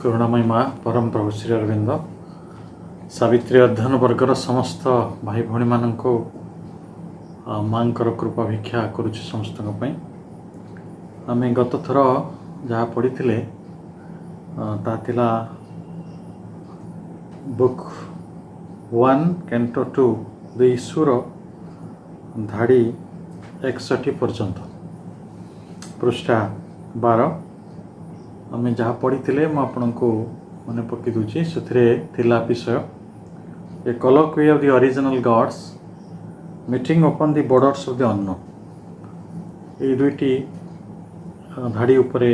करुणामयी माँ परम प्रभु श्री अरविंद सावित्री अध्ययन वर्गर समस्त भाई भौणी मानक माँ कृपा भिक्षा करुच्ची समस्त आम गत थर जहाँ पढ़ी ताला बुक 1 कैंटो 2 द ईश्वर धाड़ी 61 पर्यंत पृष्ठा 12 आम जहाँ पढ़ी मुझे को मन पकई दूची से विषय ए colloquy of the original gods meeting upon the borders of the unknown। ये दुईटी धाड़ी उपरे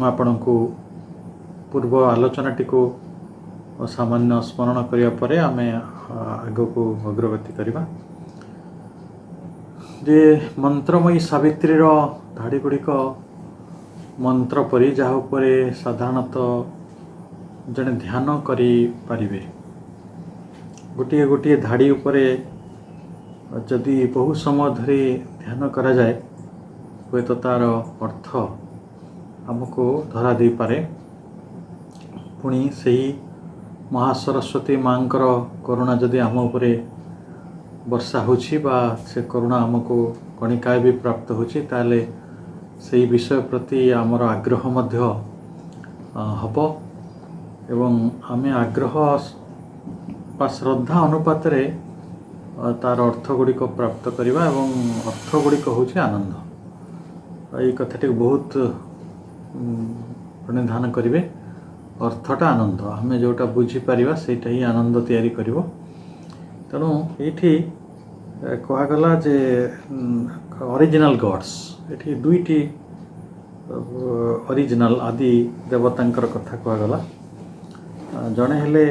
आपण को पूर्व आलोचनाटी को सामान्य स्मरण करिया परे आमे आग को अग्रगति करवा। जे मंत्रमयी सावित्री रो धाड़ी गुड़िक मंत्र परी जहाँ उपरे साधारणतः जड़े ध्यान करि पारिबे। गोटे गोटे धाड़ी उपरे जदि बहु समय धरी ध्यान करा जाए हुए तो तार अर्थ हमको धरा दे पारे। पुणी सही महासरस्वती माँ करुणा जदि आम उपरे वर्षा होछि बा से करुणा हमको कणिकाय भी प्राप्त होछि ताले सही विषय प्रति आमर आग्रह मध्य हब एवं आमे आग्रह बा श्रद्धा अनुपात रे तार अर्थ गुड़िक प्राप्त करवा एवं अर्थ गुड़िक होछि आनंद। ये कथाटी बहुत प्रणिधान करेंगे अर्थटा आनंद आमे जोटा बुझीपर से ही आनंद तैयारी करिवो। तेणु ये कहगला जे ओरिजिनल गॉड्स ये दुईटी ओरिजिनल आदि देवतांकर कथा कहगला। जड़े हेले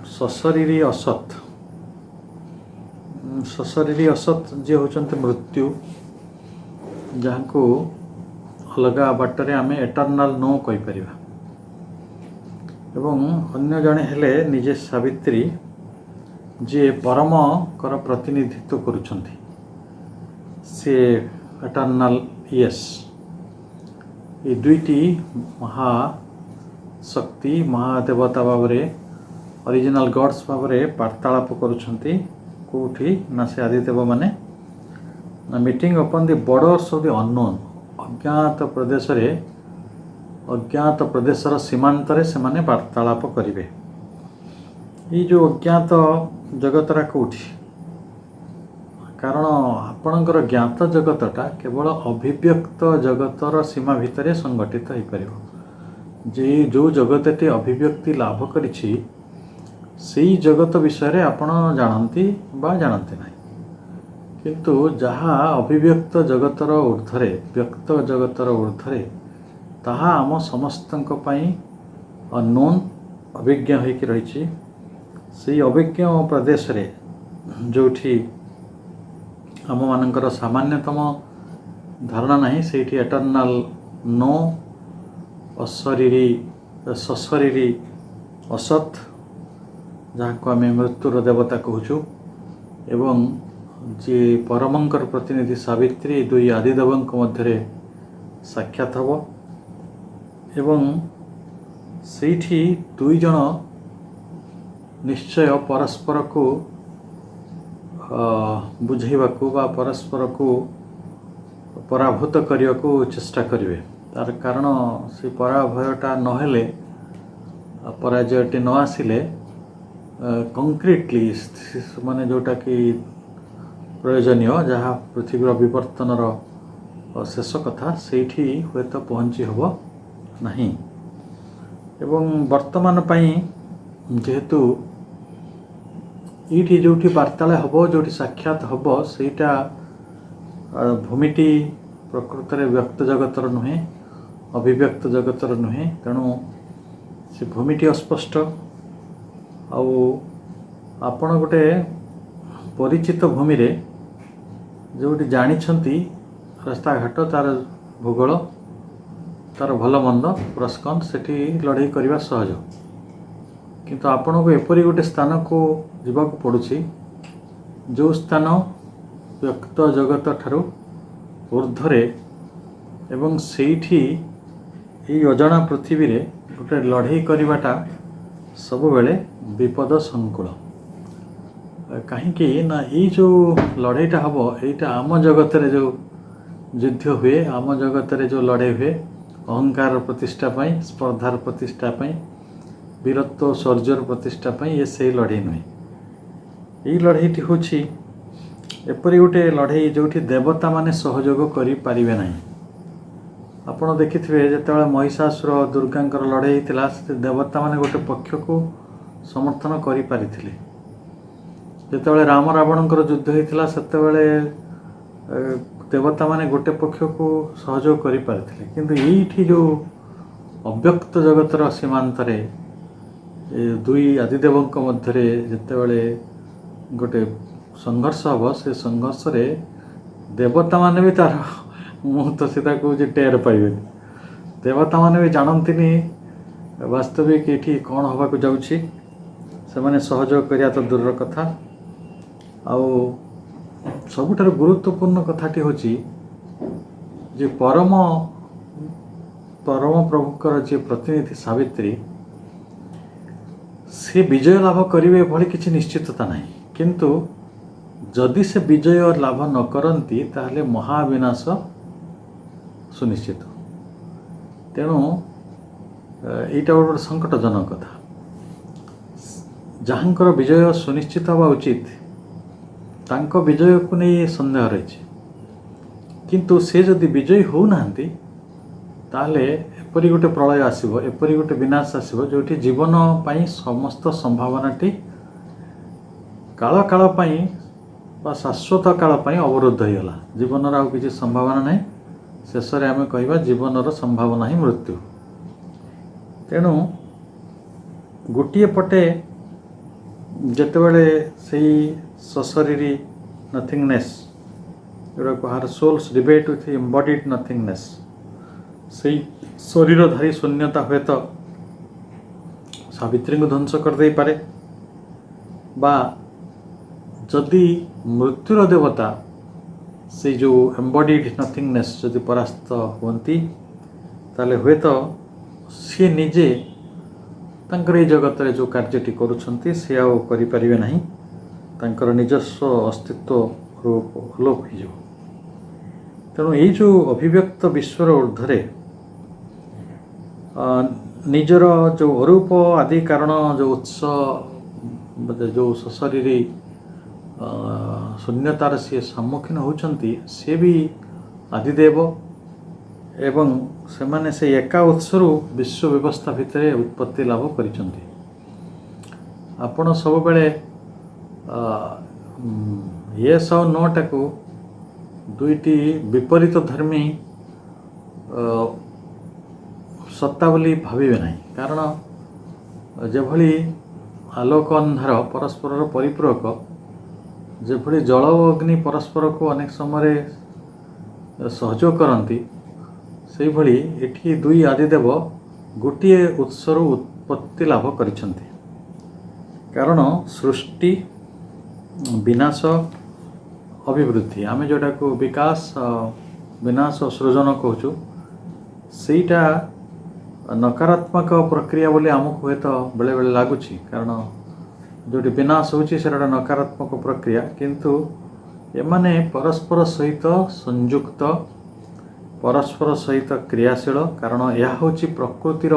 सशरीरी असत सशरीरी असत जे होचंते मृत्यु जहाँ को अलगा बाटरे आमे एटर्नाल नो कहि परिबा। एवं अन्य जड़े हेले निजे सावित्री जे परम कर प्रतिनिधित्व करुछंती से एटर्नाल यस। ये दुईटी महाशक्ति महादेवता भावरे ओरिजिनल गॉड्स भावरे वार्तालाप करुछंती कोठी ना से आदिदेव माने meeting upon the borders of the unknown अज्ञात प्रदेशर सीमांतरे से माने वार्तालाप करिवे। ये जो अज्ञात जगतरा कोठी कारण आपणकर ज्ञात जगतटा केवल अभिव्यक्त जगतर सीमा भितर संगठित हो पार। जे जो जगतटी अभिव्यक्ति लाभ करिछि सेई जगत विषय आपण जानती बा जानते ना, किंतु जहाँ अभिव्यक्त जगतर ऊर्ध्वरे व्यक्त जगतर ऊर्ध्वरे ताहा आम समस्तंक पई अननोन अभिज्ञ होइकि रहिछि। सेई अभिज्ञ प्रदेश रे जोठी आम मानकर सामान्यतम धारणा नहीं सेठी एटर्नाल नो अशरीरी सशरीरी असत जहाँ को आम मृत्युर देवता कहूँ एवं जे परमंकर प्रतिनिधि सावित्री दुई आदिदेवों मध्य साक्षात हब एवं सेठी दुई जन निश्चय परस्पर को बुझेबाकू बा परस्पर को पराभूत करने को चेष्टा करेंगे। तार कारण से पराभयटा नहेले पराजयटी न आसिले कंक्रीटली माने जोटा कि प्रयोजनीय जहाँ पृथ्वीर विवर्तनर शेष कथा सेठी हुए तो पहुँची हब नहीं। एवं वर्तमान पई जेहेतु ये जो वार्ताला हम जो साक्षात हम सेटा भूमिटी प्रकृत में व्यक्त जगतर नुहे अभिव्यक्त जगतर नुहे। तेणु से भूमिटी अस्पष्ट आपण गोटे परिचित भूमि रे जो जानी रास्ता घाट तार भूगोल तार भल मंद प्रस्कन से लड़ाई करने सहज, किंतु आपण को एपरी गोटे स्थान को जीवाक पड़ुछि जो स्थान व्यक्त जगत ठारू ऊर्ध्वरे एवं सेठी এই ଅଜଣା ପୃଥିବୀରେ ଗୋଟେ ଲଢ଼େଇ କରିବାଟା ସବୁବେଳେ ବିପଦ ସଂକୁଳ। କାହିଁକି ନା ଏଇ ଯେଉଁ ଲଢ଼େଇଟା ହେବ, ଏଇଟା ଆମ ଜଗତରେ ଯେଉଁ ଯୁଦ୍ଧ ହୁଏ, ଆମ ଜଗତରେ ଯେଉଁ ଲଢ଼େଇ ହୁଏ, ଅହଙ୍କାର ପ୍ରତିଷ୍ଠା ପାଇଁ, ସ୍ପର୍ଦ୍ଧାର ପ୍ରତିଷ୍ଠା ପାଇଁ, ବୀରତ୍ୱ ଶୌର୍ଯ୍ୟର ପ୍ରତିଷ୍ଠା ପାଇଁ, ଏ ସେଇ ଲଢ଼େଇ ନୁହେଁ। ଏଇ ଲଢ଼େଇଟି ହେଉଛି ଏପରି ଗୋଟେ ଲଢ଼େଇ ଯେଉଁଠି ଦେବତାମାନେ ସହଯୋଗ କରିପାରିବେ ନାହିଁ। ଆପଣ ଦେଖିଥିବେ ଯେତେବେଳେ ମହିଷାସୁର ଦୁର୍ଗାଙ୍କର ଲଢ଼େଇ ହେଇଥିଲା, ସେ ଦେବତାମାନେ ଗୋଟେ ପକ୍ଷକୁ ସମର୍ଥନ କରିପାରିଥିଲେ। ଯେତେବେଳେ ରାମ ରାବଣଙ୍କର ଯୁଦ୍ଧ ହେଇଥିଲା, ସେତେବେଳେ ଦେବତାମାନେ ଗୋଟେ ପକ୍ଷକୁ ସହଯୋଗ କରିପାରିଥିଲେ। କିନ୍ତୁ ଏଇଠି ଯେଉଁ ଅବ୍ୟକ୍ତ ଜଗତର ସୀମାନ୍ତରେ ଦୁଇ ଆଦିଦେବଙ୍କ ମଧ୍ୟରେ ଯେତେବେଳେ ଗୋଟେ ସଂଘର୍ଷ ହେବ, ସେ ସଂଘର୍ଷରେ ଦେବତାମାନେ ବି ତାର ମୁଁ ତ ସେଟା କହୁଛି ଟେର ପାଇବେନି। ଦେବତାମାନେ ବି ଜାଣନ୍ତିନି ବାସ୍ତବିକ ଏଠି କ'ଣ ହେବାକୁ ଯାଉଛି। ସେମାନେ ସହଯୋଗ କରିବା ତ ଦୂରର କଥା। ଆଉ ସବୁଠାରୁ ଗୁରୁତ୍ୱପୂର୍ଣ୍ଣ କଥାଟି ହେଉଛି ଯେ ପରମ ପ୍ରଭୁଙ୍କର ଯିଏ ପ୍ରତିନିଧି ସାବିତ୍ରୀ, ସେ ବିଜୟ ଲାଭ କରିବେ ଏଭଳି କିଛି ନିଶ୍ଚିତତା ନାହିଁ। କିନ୍ତୁ ଯଦି ସେ ବିଜୟ ଲାଭ ନ କରନ୍ତି ତାହେଲେ ମହାବିନାଶ ସୁନିଶ୍ଚିତ। ତେଣୁ ଏଇଟା ଗୋଟେ ସଙ୍କଟଜନକ କଥା। ଯାହାଙ୍କର ବିଜୟ ସୁନିଶ୍ଚିତ ହେବା ଉଚିତ, ତାଙ୍କ ବିଜୟକୁ ନେଇ ସନ୍ଦେହ ରହିଛି। କିନ୍ତୁ ସେ ଯଦି ବିଜୟୀ ହେଉନାହାନ୍ତି, ତାହେଲେ ଏପରି ଗୋଟେ ପ୍ରଳୟ ଆସିବ, ଏପରି ଗୋଟେ ବିନାଶ ଆସିବ, ଯେଉଁଠି ଜୀବନ ପାଇଁ ସମସ୍ତ ସମ୍ଭାବନାଟି କାଳ ପାଇଁ ବା ଶାଶ୍ୱତ କାଳ ପାଇଁ ଅବରୁଦ୍ଧ ହୋଇଗଲା। ଜୀବନର ଆଉ କିଛି ସମ୍ଭାବନା ନାହିଁ। ଶେଷରେ ଆମେ କହିବା ଜୀବନର ସମ୍ଭାବନା ହିଁ ମୃତ୍ୟୁ। ତେଣୁ ଗୋଟିଏ ପଟେ ଯେତେବେଳେ ସେଇ ସଶରୀରୀ ନଥିଙ୍ଗନେସ୍, ଯେଉଁଟା କୁହାର ସୋଲ୍ସ ଡିବେଟ୍ ୱିଥ୍ ଏମ୍ବଡିଡ୍ ନଥିଙ୍ଗନେସ୍, ସେଇ ଶରୀରଧାରୀ ଶୂନ୍ୟତା ହୁଏତ ସାବିତ୍ରୀଙ୍କୁ ଧ୍ୱଂସ କରିଦେଇପାରେ, ବା ଯଦି ମୃତ୍ୟୁର ଦେବତା ସେଇ ଯେଉଁ ଏମ୍ବଡିଡ୍ ନଥିଙ୍ଗନେସ୍ ଯଦି ପରାସ୍ତ ହୁଅନ୍ତି, ତାହେଲେ ହୁଏତ ସିଏ ନିଜେ ତାଙ୍କର ଏଇ ଜଗତରେ ଯେଉଁ କାର୍ଯ୍ୟଟି କରୁଛନ୍ତି ସେ ଆଉ କରିପାରିବେ ନାହିଁ। ତାଙ୍କର ନିଜସ୍ୱ ଅସ୍ତିତ୍ୱ ଲୋପ ହୋଇଯିବ। ତେଣୁ ଏଇ ଯେଉଁ ଅଭିବ୍ୟକ୍ତ ବିଶ୍ୱର ଊର୍ଦ୍ଧ୍ୱରେ ନିଜର ଯେଉଁ ଅରୂପ ଆଦି କାରଣ ଯେଉଁ ଉତ୍ସ, ଯେଉଁ ସଶରୀରୀ ଶୂନ୍ୟତାର ସିଏ ସମ୍ମୁଖୀନ ହେଉଛନ୍ତି, ସିଏ ବି ଆଦିଦେବ ଏବଂ ସେମାନେ ସେଇ ଏକା ଉତ୍ସରୁ ବିଶ୍ୱ ବ୍ୟବସ୍ଥା ଭିତରେ ଉତ୍ପତ୍ତି ଲାଭ କରିଛନ୍ତି। ଆପଣ ସବୁବେଳେ ୟେସ୍ ଆଉ ନୋଟାକୁ ଦୁଇଟି ବିପରୀତ ଧର୍ମୀ ସତ୍ତା ବୋଲି ଭାବିବେ ନାହିଁ। କାରଣ ଯେଭଳି ଆଲୋକ ଅନ୍ଧାର ପରସ୍ପରର ପରିପୂରକ, ଯେଭଳି ଜଳ ଓ ଅଗ୍ନି ପରସ୍ପରକୁ ଅନେକ ସମୟରେ ସହଯୋଗ କରନ୍ତି, ସେହିଭଳି ଏଠି ଦୁଇ ଆଦିଦେବ ଗୋଟିଏ ଉତ୍ସରୁ ଉତ୍ପତ୍ତି ଲାଭ କରିଛନ୍ତି। କାରଣ ସୃଷ୍ଟି, ବିନାଶ, ଅଭିବୃଦ୍ଧି, ଆମେ ଯେଉଁଟାକୁ ବିକାଶ, ବିନାଶ, ସୃଜନ କହୁଛୁ, ସେଇଟା ନକାରାତ୍ମକ ପ୍ରକ୍ରିୟା ବୋଲି ଆମକୁ ହୁଏତ ବେଳେବେଳେ ଲାଗୁଛି। କାରଣ ଯେଉଁଠି ବିନାଶ ହେଉଛି ସେଇଟା ଗୋଟେ ନକାରାତ୍ମକ ପ୍ରକ୍ରିୟା, କିନ୍ତୁ ଏମାନେ ପରସ୍ପର ସହିତ ସଂଯୁକ୍ତ, ପରସ୍ପର ସହିତ କ୍ରିୟାଶୀଳ। କାରଣ ଏହା ହେଉଛି ପ୍ରକୃତିର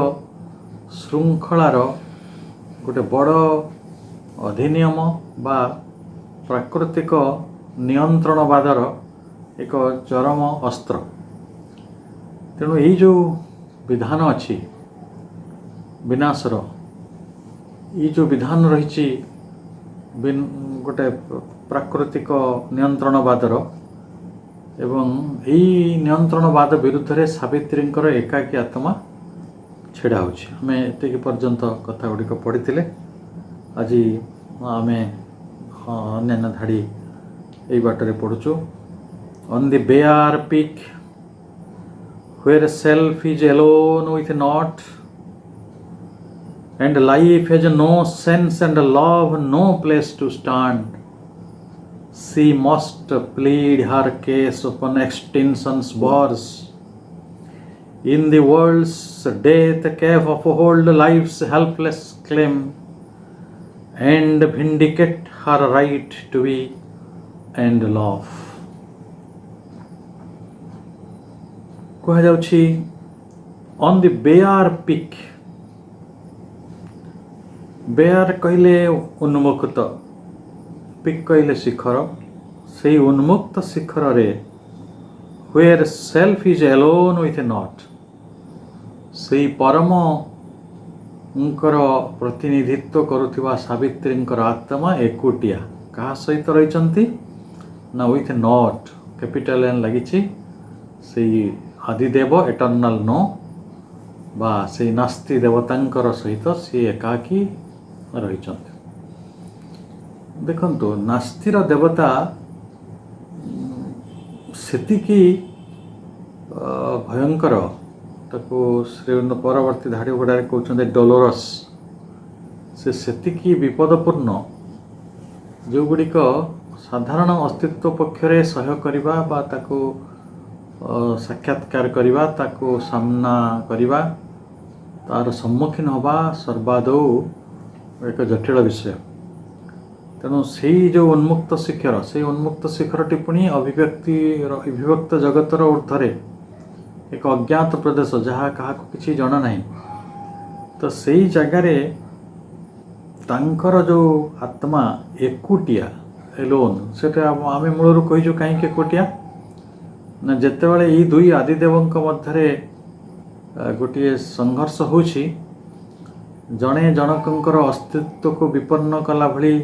ଶୃଙ୍ଖଳାର ଗୋଟେ ବଡ଼ ଅଧିନିୟମ ବା ପ୍ରାକୃତିକ ନିୟନ୍ତ୍ରଣବାଦର ଏକ ଚରମ ଅସ୍ତ୍ର। ତେଣୁ ଏଇ ଯେଉଁ ବିଧାନ ଅଛି ବିନାଶର, ଏଇ ଯେଉଁ ବିଧାନ ରହିଛି ଗୋଟେ ପ୍ରାକୃତିକ ନିୟନ୍ତ୍ରଣବାଦର, ଏବଂ ଏଇ ନିୟନ୍ତ୍ରଣବାଦ ବିରୁଦ୍ଧରେ ସାବିତ୍ରୀଙ୍କର ଏକାକୀ ଆତ୍ମା ଛିଡ଼ା ହେଉଛି। ଆମେ ଏତିକି ପର୍ଯ୍ୟନ୍ତ କଥା ଗୁଡ଼ିକ ପଢ଼ିଥିଲେ। ଆଜି ଆମେ ଅନ୍ୟାନ୍ୟ ଧାଡ଼ି ଏଇ ବାଟରେ ପଢ଼ୁଛୁ। On the bare peak where self is alone with naught, and life has no sense and love no place to stand, she must plead her case upon extinction's bars, In the world's death cave uphold life's helpless claim and vindicate her right to be and love. କୁହାଯାଉଛି on the bare peak. Bear କହିଲେ ଉନ୍ମୁକ୍ତ, pick କହିଲେ ଶିଖର, ସେଇ ଉନ୍ମୁକ୍ତ ଶିଖରରେ where self is alone with naught, ସେଇ ପରମଙ୍କର ପ୍ରତିନିଧିତ୍ୱ କରୁଥିବା ସାବିତ୍ରୀଙ୍କର ଆତ୍ମା ଏକୁଟିଆ କାହା ସହିତ ରହିଛନ୍ତି ନା with naught, କ୍ୟାପିଟାଲ ଏନ୍ ଲାଗିଛି, ସେଇ ଆଦିଦେବ ଏଟର୍ନାଲ नो ବା ସେଇ ନାସ୍ତି ଦେବତାଙ୍କର ସହିତ ସିଏ ଏକାକୀ ରହିଛନ୍ତି। ଦେଖନ୍ତୁ ନାସ୍ତିର ଦେବତା ସେତିକି ଭୟଙ୍କର, ତାକୁ ଶ୍ରୀଅରବିନ୍ଦ ପରବର୍ତ୍ତୀ ଧାଡ଼ି ଗୁଡ଼ାରେ କହୁଛନ୍ତି ଡୋଲୋରସ୍, ସେ ସେତିକି ବିପଦପୂର୍ଣ୍ଣ ଯେଉଁଗୁଡ଼ିକ ସାଧାରଣ ଅସ୍ତିତ୍ୱ ପକ୍ଷରେ ସହ୍ୟ କରିବା ବା ତାକୁ ସାକ୍ଷାତକାର କରିବା, ତାକୁ ସାମ୍ନା କରିବା, ତାର ସମ୍ମୁଖୀନ ହେବା ସର୍ବାଦୌ ଏକ ଜଟିଳ ବିଷୟ। ତେଣୁ ସେଇ ଯେଉଁ ଉନ୍ମୁକ୍ତ ଶିଖର, ସେଇ ଉନ୍ମୁକ୍ତ ଶିଖରଟି ପୁଣି ଅଭିବ୍ୟକ୍ତ ଜଗତର ଊର୍ଦ୍ଧ୍ୱରେ ଏକ ଅଜ୍ଞାତ ପ୍ରଦେଶ, ଯାହା କାହାକୁ କିଛି ଜଣା ନାହିଁ। ତ ସେଇ ଜାଗାରେ ତାଙ୍କର ଯେଉଁ ଆତ୍ମା ଏକୁଟିଆ ଏଲୋନ୍, ସେଟା ଆମେ ମୂଳରୁ କହିଛୁ କାହିଁକି ଏକୁଟିଆ ନା ଯେତେବେଳେ ଏଇ ଦୁଇ ଆଦିଦେବଙ୍କ ମଧ୍ୟରେ ଗୋଟିଏ ସଂଘର୍ଷ ହେଉଛି, ଜଣେ ଜଣକଙ୍କର ଅସ୍ତିତ୍ୱକୁ ବିପନ୍ନ କଲା ଭଳି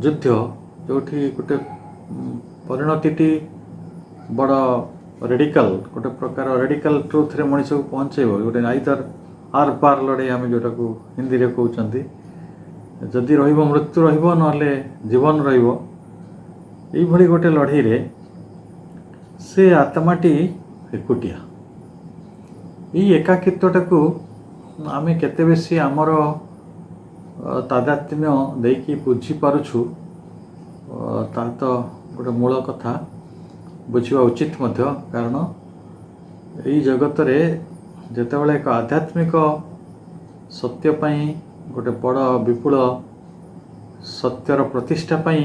ଯୁଦ୍ଧ, ଯେଉଁଠି ଗୋଟେ ପରିଣତିଟି ବଡ଼ ରେଡ଼ିକାଲ, ଗୋଟେ ପ୍ରକାର ରେଡ଼ିକାଲ ଟ୍ରୁଥରେ ମଣିଷକୁ ପହଞ୍ଚାଇବ, ଗୋଟେ ଆଇଦର ଆର୍ ପାର ଲଢ଼େଇ ଆମେ ଯେଉଁଟାକୁ ହିନ୍ଦୀରେ କହୁଛନ୍ତି, ଯଦି ରହିବ ମୃତ୍ୟୁ ରହିବ, ନହେଲେ ଜୀବନ ରହିବ। ଏଇଭଳି ଗୋଟେ ଲଢ଼େଇରେ ସେ ଆତ୍ମାଟି ଏକୁଟିଆ। ଏଇ ଏକାକିତ୍ୱଟାକୁ ଆମେ କେତେ ବେଶୀ ଆମର ତାଦାତ୍ମ୍ୟ ଦେଇକି ବୁଝିପାରୁଛୁ, ତାହା ତ ଗୋଟେ ମୂଳ କଥା, ବୁଝିବା ଉଚିତ ମଧ୍ୟ। କାରଣ ଏଇ ଜଗତରେ ଯେତେବେଳେ ଏକ ଆଧ୍ୟାତ୍ମିକ ସତ୍ୟ ପାଇଁ, ଗୋଟେ ବଡ଼ ବିପୁଳ ସତ୍ୟର ପ୍ରତିଷ୍ଠା ପାଇଁ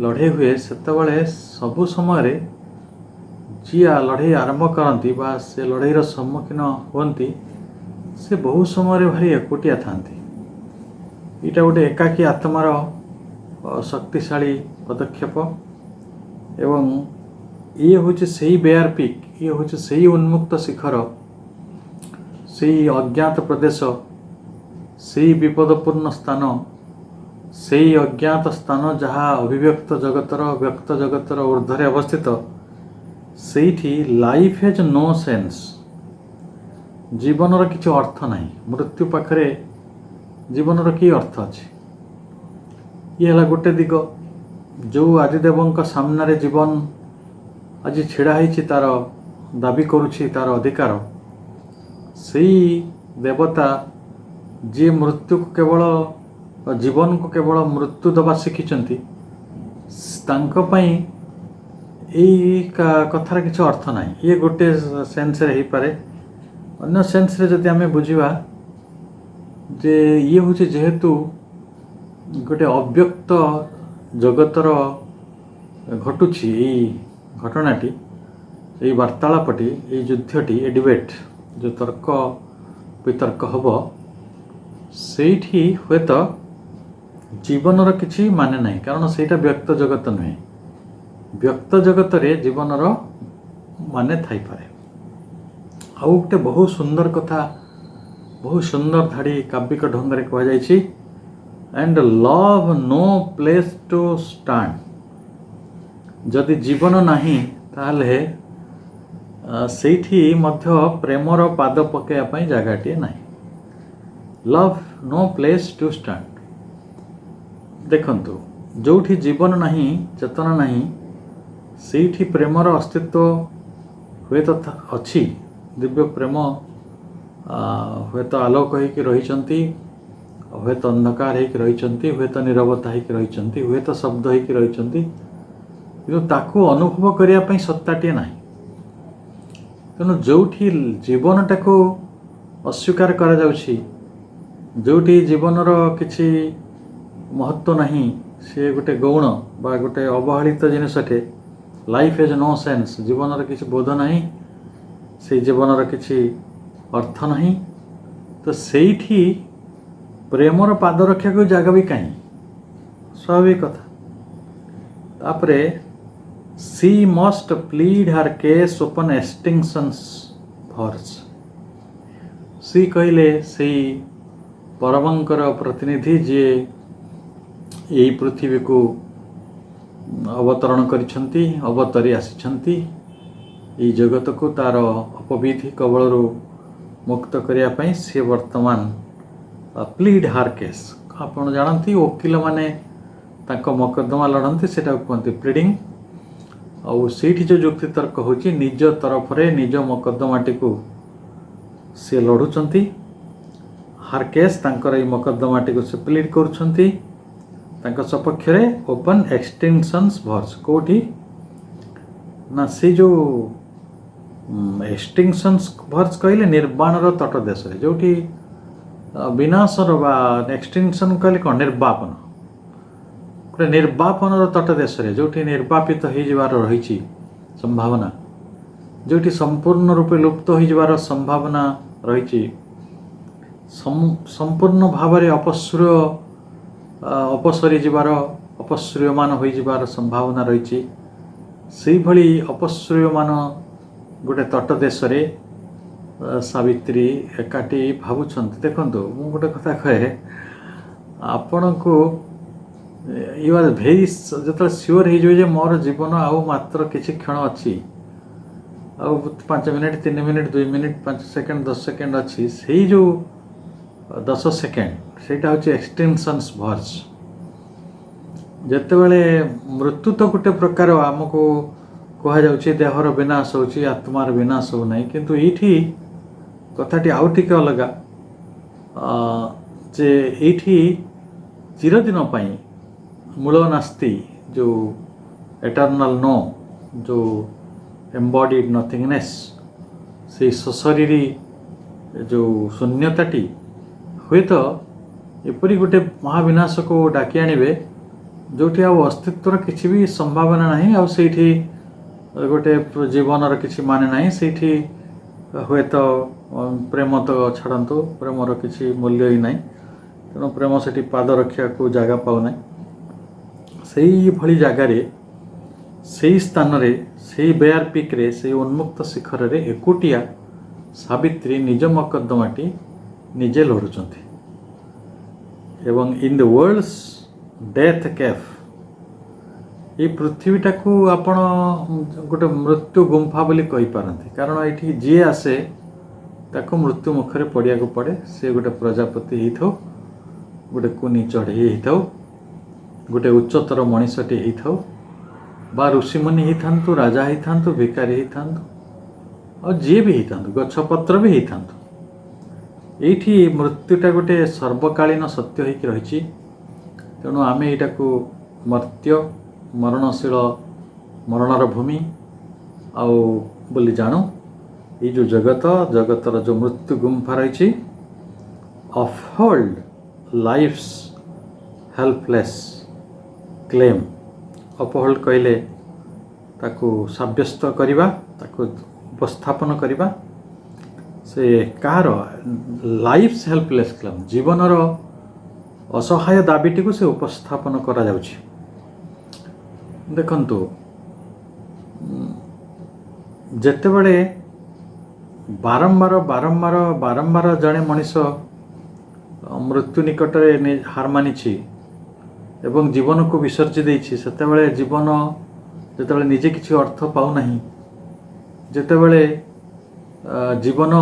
ଲଢ଼େଇ ହୁଏ, ସେତେବେଳେ ସବୁ ସମୟରେ ଯିଏ ଲଢ଼େଇ ଆରମ୍ଭ କରନ୍ତି ବା ସେ ଲଢ଼େଇର ସମ୍ମୁଖୀନ ହୁଅନ୍ତି, ସେ ବହୁ ସମୟରେ ଭାରି ଏକୁଟିଆ ଥାନ୍ତି। ଏଇଟା ଗୋଟେ ଏକାକୀ ଆତ୍ମାର ଶକ୍ତିଶାଳୀ ପଦକ୍ଷେପ। ଏବଂ ଇଏ ହେଉଛି ସେଇ ବେୟାର ପିକ୍, ଇଏ ହେଉଛି ସେଇ ଉନ୍ମୁକ୍ତ ଶିଖର, ସେଇ ଅଜ୍ଞାତ ପ୍ରଦେଶ, ସେଇ ବିପଦପୂର୍ଣ୍ଣ ସ୍ଥାନ, ସେଇ ଅଜ୍ଞାତ ସ୍ଥାନ ଯାହା ଅଭିବ୍ୟକ୍ତ ଜଗତର, ବ୍ୟକ୍ତ ଜଗତର ଊର୍ଦ୍ଧ୍ୱରେ ଅବସ୍ଥିତ। ସେଇଠି ଲାଇଫ୍ ହେଜ୍ ନୋ ସେନ୍ସ, ଜୀବନର କିଛି ଅର୍ଥ ନାହିଁ। ମୃତ୍ୟୁ ପାଖରେ ଜୀବନର କି ଅର୍ଥ ଅଛି? ଇଏ ହେଲା ଗୋଟେ ଦିଗ। ଯେଉଁ ଆଦିଦେବଙ୍କ ସାମ୍ନାରେ ଜୀବନ ଆଜି ଛିଡ଼ା ହେଇଛି, ତାର ଦାବି କରୁଛି ତାର ଅଧିକାର, ସେଇ ଦେବତା ଯିଏ ମୃତ୍ୟୁକୁ କେବଳ, ଜୀବନକୁ କେବଳ ମୃତ୍ୟୁ ଦେବା ଶିଖିଛନ୍ତି, ତାଙ୍କ ପାଇଁ ଏଇ କଥାର କିଛି ଅର୍ଥ ନାହିଁ। ଇଏ ଗୋଟେ ସେନ୍ସରେ ହେଇପାରେ। ଅନ୍ୟ ସେନ୍ସରେ ଯଦି ଆମେ ବୁଝିବା ଯେ ଇଏ ହେଉଛି ଯେହେତୁ ଗୋଟେ ଅବ୍ୟକ୍ତ ଜଗତର ଘଟୁଛି ଏଇ ଘଟଣାଟି, ଏଇ ବାର୍ତ୍ତାଳାପଟି, ଏଇ ଯୁଦ୍ଧଟି, ଏ ଡିବେଟ୍, ଯେଉଁ ତର୍କ ବିତର୍କ ହେବ, ସେଇଠି ହୁଏତ ଜୀବନର କିଛି ମାନେ ନାହିଁ। କାରଣ ସେଇଟା ବ୍ୟକ୍ତ ଜଗତ ନୁହେଁ। ବ୍ୟକ୍ତ ଜଗତରେ ଜୀବନର ମାନେ ଥାଇପାରେ। ଆଉ ଗୋଟେ ବହୁ ସୁନ୍ଦର କଥା, ବହୁ ସୁନ୍ଦର ଧାଡ଼ି କାବ୍ୟିକ ଢଙ୍ଗରେ କୁହାଯାଇଛି, and love no place to stand. ଯଦି ଜୀବନ ନାହିଁ ତାହେଲେ ସେଇଠି ମଧ୍ୟ ପ୍ରେମର ପାଦ ପକାଇବା ପାଇଁ ଜାଗାଟିଏ ନାହିଁ। Love no place to stand. ଦେଖନ୍ତୁ, ଯେଉଁଠି ଜୀବନ ନାହିଁ, ଚେତନା ନାହିଁ, ସେଇଠି ପ୍ରେମର ଅସ୍ତିତ୍ୱ ହୁଏତ ଅଛି। ଦିବ୍ୟ ପ୍ରେମ ହୁଏତ ଆଲୋକ ହେଇକି ରହିଛନ୍ତି, ହୁଏତ ଅନ୍ଧକାର ହେଇକି ରହିଛନ୍ତି, ହୁଏତ ନୀରବତା ହେଇକି ରହିଛନ୍ତି, ହୁଏତ ଶବ୍ଦ ହେଇକି ରହିଛନ୍ତି, କିନ୍ତୁ ତାକୁ ଅନୁଭବ କରିବା ପାଇଁ ସତ୍ତାଟିଏ ନାହିଁ। ତେଣୁ ଯେଉଁଠି ଜୀବନଟାକୁ ଅସ୍ୱୀକାର କରାଯାଉଛି, ଯେଉଁଠି ଜୀବନର କିଛି ମହତ୍ତ୍ୱ ନାହିଁ, ସେ ଗୋଟେ ଗୌଣ ବା ଗୋଟେ ଅବହେଳିତ ଜିନିଷଟେ। ଲାଇଫ୍ ହେଜ୍ ନୋ ସେନ୍ସ, ଜୀବନର କିଛି ବୋଧ ନାହିଁ, ସେଇ ଜୀବନର କିଛି ଅର୍ଥ ନାହିଁ। ତ ସେଇଠି ପ୍ରେମର ପାଦ ରଖିବାକୁ ଜାଗା ବି କାହିଁ, ସ୍ୱାଭାବିକ କଥା। ତାପରେ ସି ମଷ୍ଟ ପ୍ଲିଡ୍ ହର୍ କେସ୍ ଓପନ୍ ଏକ୍ସଟିଂସନ୍ସ ଭର୍ସ। ସି କହିଲେ ସେଇ ପରମଙ୍କର ପ୍ରତିନିଧି ଯିଏ ଏହି ପୃଥିବୀକୁ ଅବତରଣ କରିଛନ୍ତି, ଅବତରି ଆସିଛନ୍ତି, ଏହି ଜଗତକୁ ତା'ର ଅପବିଧି କବଳରୁ ମୁକ୍ତ କରିବା ପାଇଁ ସେ ବର୍ତ୍ତମାନ ପ୍ଲିଡ୍ ହର୍ କେସ୍। ଆପଣ ଜାଣନ୍ତି ଓକିଲମାନେ ତାଙ୍କ ମକଦ୍ଦମା ଲଢ଼ନ୍ତି, ସେଟାକୁ କୁହନ୍ତି ପ୍ଲିଡ଼ିଂ। ଆଉ ସେଇଠି ଯେଉଁ ଯୁକ୍ତିତର୍କ ହେଉଛି, ନିଜ ତରଫରେ ନିଜ ମକଦ୍ଦମାଟିକୁ ସେ ଲଢ଼ୁଛନ୍ତି। ହର୍ କେସ୍, ତାଙ୍କର ଏଇ ମକଦ୍ଦମାଟିକୁ ସେ ପ୍ଲିଡ୍ କରୁଛନ୍ତି ତାଙ୍କ ସପକ୍ଷରେ। ଓପନ୍ ଏକ୍ସଟିଂସନ୍ସ ଭର୍ସ, କେଉଁଠି ନା ସେ ଯେଉଁ ଏକ୍ସଟିଂସନ୍ସ ଭର୍ସ କହିଲେ ନିର୍ବାଣର ତଟ ଦେଶରେ, ଯେଉଁଠି ବିନାଶର ବା ଏକ୍ସଟିଂସନ୍ କହିଲେ କ'ଣ, ନିର୍ବାପନ, ଗୋଟେ ନିର୍ବାପନର ତଟ ଦେଶରେ, ଯେଉଁଠି ନିର୍ବାପିତ ହୋଇଯିବାର ରହିଛି ସମ୍ଭାବନା, ଯେଉଁଠି ସମ୍ପୂର୍ଣ୍ଣ ରୂପେ ଲୁପ୍ତ ହୋଇଯିବାର ସମ୍ଭାବନା ରହିଛି, ସମ୍ପୂର୍ଣ୍ଣ ଭାବରେ ଅପସରିଯିବାର, ଅପଶ୍ରୟମାନ ହୋଇଯିବାର ସମ୍ଭାବନା ରହିଛି। ସେଇଭଳି ଅପଶ୍ରୟମାନ ଗୋଟେ ତଟ ଦେଶରେ ସାବିତ୍ରୀ ଏକାଠି ଭାବୁଛନ୍ତି। ଦେଖନ୍ତୁ, ମୁଁ ଗୋଟେ କଥା କହେ, ଆପଣଙ୍କୁ ୟୁ ଆର୍ ଭେରି, ଯେତେବେଳେ ସିଓର ହେଇଯିବେ ଯେ ମୋର ଜୀବନ ଆଉ ମାତ୍ର କିଛି କ୍ଷଣ ଅଛି, ଆଉ 5 minute, 3 minute, 2 minute, 5 second, 10 second ଅଛି, ସେଇ ଯେଉଁ 10 ସେକେଣ୍ଡ, ସେଇଟା ହେଉଛି ଏକ୍ସଟେନସନ୍ସ ଭର୍ସ। ଯେତେବେଳେ ମୃତ୍ୟୁ ତ ଗୋଟେ ପ୍ରକାର ଆମକୁ କୁହାଯାଉଛି ଦେହର ବିନାଶ ହେଉଛି, ଆତ୍ମାର ବିନାଶ ହେଉନାହିଁ, କିନ୍ତୁ ଏଇଠି କଥାଟି ଆଉ ଟିକେ ଅଲଗା, ଯେ ଏଇଠି ଚିରଦିନ ପାଇଁ ମୂଳ ନାସ୍ତି, ଯେଉଁ ଏଟର୍ନାଲ୍ ନୋ, ଯେଉଁ ଏମ୍ବଡିଡ୍ ନଥିଙ୍ଗନେସ୍, ସେଇ ସଶରୀରୀ ଯେଉଁ ଶୂନ୍ୟତାଟି ହୁଏତ ଏପରି ଗୋଟେ ମହାବିନାଶକୁ ଡାକି ଆଣିବେ ଯେଉଁଠି ଆଉ ଅସ୍ତିତ୍ୱର କିଛି ବି ସମ୍ଭାବନା ନାହିଁ, ଆଉ ସେଇଠି ଗୋଟେ ଜୀବନର କିଛି ମାନେ ନାହିଁ। ସେଇଠି ହୁଏତ ପ୍ରେମ ତ ଛାଡ଼ନ୍ତୁ, ପ୍ରେମର କିଛି ମୂଲ୍ୟ ହିଁ ନାହିଁ, ତେଣୁ ପ୍ରେମ ସେଠି ପାଦ ରଖିବାକୁ ଜାଗା ପାଉନାହିଁ। ସେଇଭଳି ଜାଗାରେ, ସେଇ ସ୍ଥାନରେ, ସେଇ ବେୟାର ପିକ୍ରେ, ସେଇ ଉନ୍ମୁକ୍ତ ଶିଖରରେ ଏକୁଟିଆ ସାବିତ୍ରୀ ନିଜ ମକଦ୍ଦମାଟି ନିଜେ ଲଢ଼ୁଛନ୍ତି। ଏବଂ in the worlds death Kaif, এই ପୃଥିବୀଟାକୁ ଆପଣ ଗୋଟେ ମୃତ୍ୟୁ ଗୁମ୍ଫା ବୋଲି କହିପାରନ୍ତି, କାରଣ ଏଇଠି ଯିଏ ଆସେ ତାକୁ ମୃତ୍ୟୁ ମୁଖରେ ପଡ଼ିବାକୁ ପଡ଼େ। ସେ ଗୋଟେ ପ୍ରଜାପତି ହେଇଥାଉ, ଗୋଟେ କୁନି ଚଢ଼େଇ ହେଇଥାଉ, ଗୋଟେ ଉଚ୍ଚତର ମଣିଷଟି ହେଇଥାଉ, ବା ଋଷିମୁନି ହେଇଥାନ୍ତୁ, ରାଜା ହେଇଥାନ୍ତୁ, ଭିକାରୀ ହେଇଥାନ୍ତୁ, ଆଉ ଯିଏ ବି ହେଇଥାନ୍ତୁ, ଗଛପତ୍ର ବି ହେଇଥାନ୍ତୁ, ଏଇଠି ମୃତ୍ୟୁଟା ଗୋଟେ ସର୍ବକାଳୀନ ସତ୍ୟ ହେଇକି ରହିଛି। ତେଣୁ ଆମେ ଏଇଟାକୁ ମର୍ତ୍ତ୍ୟ, ମରଣଶୀଳ, ମରଣର ଭୂମି ଆଉ ବୋଲି ଜାଣୁ। ଏଇ ଯେଉଁ ଜଗତର ଯେଉଁ ମୃତ୍ୟୁ ଗୁମ୍ଫା ରହିଛି, ଅଫହୋଲ୍ଡ ଲାଇଫ୍ସ ହେଲ୍ପଲେସ୍ କ୍ଲେମ୍। ଅପହୋଲ୍ଡ କହିଲେ ତାକୁ ସାବ୍ୟସ୍ତ କରିବା, ତାକୁ ଉପସ୍ଥାପନ କରିବା। ସେ କାହାର? ଲାଇଫ୍ସ ହେଲ୍ପଲେସ୍ କ୍ଲେମ୍, ଜୀବନର ଅସହାୟ ଦାବିଟିକୁ ସେ ଉପସ୍ଥାପନ କରାଯାଉଛି। ଦେଖନ୍ତୁ, ଯେତେବେଳେ ବାରମ୍ବାର ଜଣେ ମଣିଷ ମୃତ୍ୟୁ ନିକଟରେ ହାର ମାନିଛି ଏବଂ ଜୀବନକୁ ବିସର୍ଜି ଦେଇଛି, ସେତେବେଳେ ଜୀବନ ଯେତେବେଳେ ନିଜେ କିଛି ଅର୍ଥ ପାଉନାହିଁ, ଯେତେବେଳେ ଜୀବନ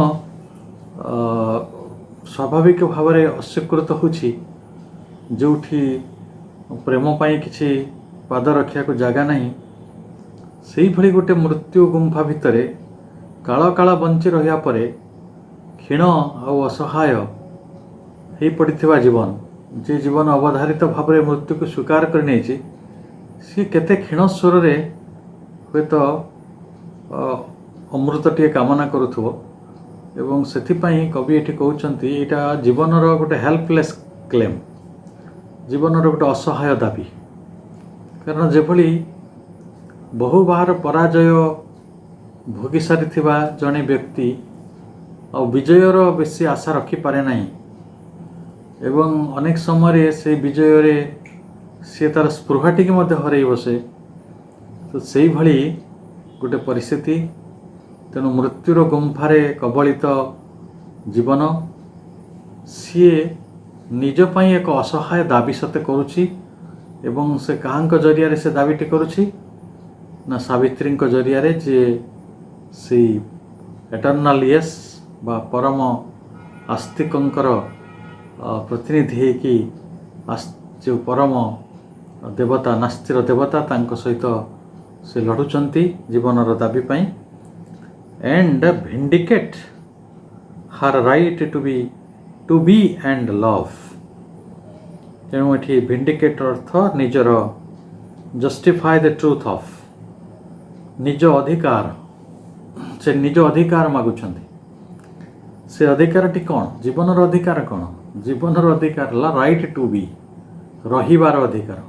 ସ୍ୱାଭାବିକ ଭାବରେ ଅସ୍ୱୀକୃତ ହେଉଛି, ଯେଉଁଠି ପ୍ରେମ ପାଇଁ କିଛି ପାଦ ରଖିବାକୁ ଜାଗା ନାହିଁ, ସେଇଭଳି ଗୋଟେ ମୃତ୍ୟୁ ଗୁମ୍ଫା ଭିତରେ କାଳ ବଞ୍ଚି ରହିବା ପରେ କ୍ଷୀଣ ଆଉ ଅସହାୟ ହୋଇପଡ଼ିଥିବା ଜୀବନ, ଯେ ଜୀବନ ଅବଧାରିତ ଭାବରେ ମୃତ୍ୟୁକୁ ସ୍ୱୀକାର କରି ନେଇଛି, ସିଏ କେତେ କ୍ଷୀଣ ସ୍ୱରରେ ହୁଏତ ଅମୃତଟିଏ କାମନା କରୁଥିବ ଏବଂ ସେଥିପାଇଁ କବି ଏଠି କହୁଛନ୍ତି ଏଇଟା ଜୀବନର ଗୋଟେ ହେଲ୍ପଲେସ୍ କ୍ଲେମ୍, ଜୀବନର ଗୋଟେ ଅସହାୟ ଦାବି। କାରଣ ଯେଭଳି ବହୁବାର ପରାଜୟ ଭୋଗି ସାରିଥିବା ଜଣେ ବ୍ୟକ୍ତି ଆଉ ବିଜୟର ବେଶୀ ଆଶା ରଖିପାରେ ନାହିଁ ଏବଂ ଅନେକ ସମୟରେ ସେ ବିଜୟରେ ସିଏ ତାର ସ୍ପୃହାଟିକି ମଧ୍ୟ ହରାଇ ବସେ, ତ ସେଇଭଳି ଗୋଟେ ପରିସ୍ଥିତି। ତେଣୁ ମୃତ୍ୟୁର ଗୁମ୍ଫାରେ କବଳିତ ଜୀବନ ସିଏ ନିଜ ପାଇଁ ଏକ ଅସହାୟ ଦାବି ସତେ କରୁଛି ଏବଂ ସେ କାହାଙ୍କ ଜରିଆରେ ସେ ଦାବିଟି କରୁଛି ନା ସାବିତ୍ରୀଙ୍କ ଜରିଆରେ, ଯିଏ ସେଇ ଏଟର୍ନାଲ୍ ୟେସ୍ ବା ପରମ ଆସ୍ତିକଙ୍କର ପ୍ରତିନିଧି ହେଇକି ଯେଉଁ ପରମ ଦେବତା, ନାସ୍ତିର ଦେବତା, ତାଙ୍କ ସହିତ ସେ ଲଢ଼ୁଛନ୍ତି ଜୀବନର ଦାବି ପାଇଁ। and vindicate her right to be and love। ତେଣୁ ଏଠି vindicate ଅର୍ଥ ନିଜର justify the truth of, ନିଜ ଅଧିକାର, ସେ ନିଜ ଅଧିକାର ମାଗୁଛନ୍ତି। ସେ ଅଧିକାରଟି କ'ଣ? ଜୀବନର ଅଧିକାର କ'ଣ? ଜୀବନର ଅଧିକାର ହେଲା ରାଇଟ୍ ଟୁ ବି, ରହିବାର ଅଧିକାର,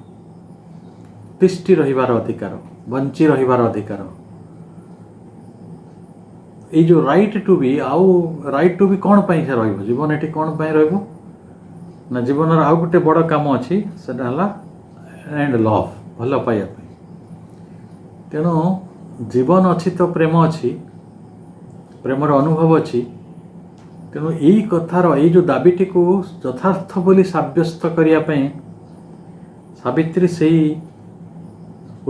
ତିଷ୍ଠି ରହିବାର ଅଧିକାର, ବଞ୍ଚି ରହିବାର ଅଧିକାର। ଏଇ ଯେଉଁ ରାଇଟ୍ ଟୁ ବି, ଆଉ ରାଇଟ୍ ଟୁ ବି କ'ଣ ପାଇଁ ସେ ରହିବ? ଜୀବନ ଏଠି କ'ଣ ପାଇଁ ରହିବ ନା ଜୀବନର ଆଉ ଗୋଟେ ବଡ଼ କାମ ଅଛି, ସେଟା ହେଲା ଆଣ୍ଡ ଲଭ୍, ଭଲ ପାଇବା ପାଇଁ। ତେଣୁ ଜୀବନ ଅଛି ତ ପ୍ରେମ ଅଛି, ପ୍ରେମର ଅନୁଭବ ଅଛି। ତେଣୁ ଏଇ କଥାର, ଏଇ ଯେଉଁ ଦାବିଟିକୁ ଯଥାର୍ଥ ବୋଲି ସାବ୍ୟସ୍ତ କରିବା ପାଇଁ ସାବିତ୍ରୀ ସେଇ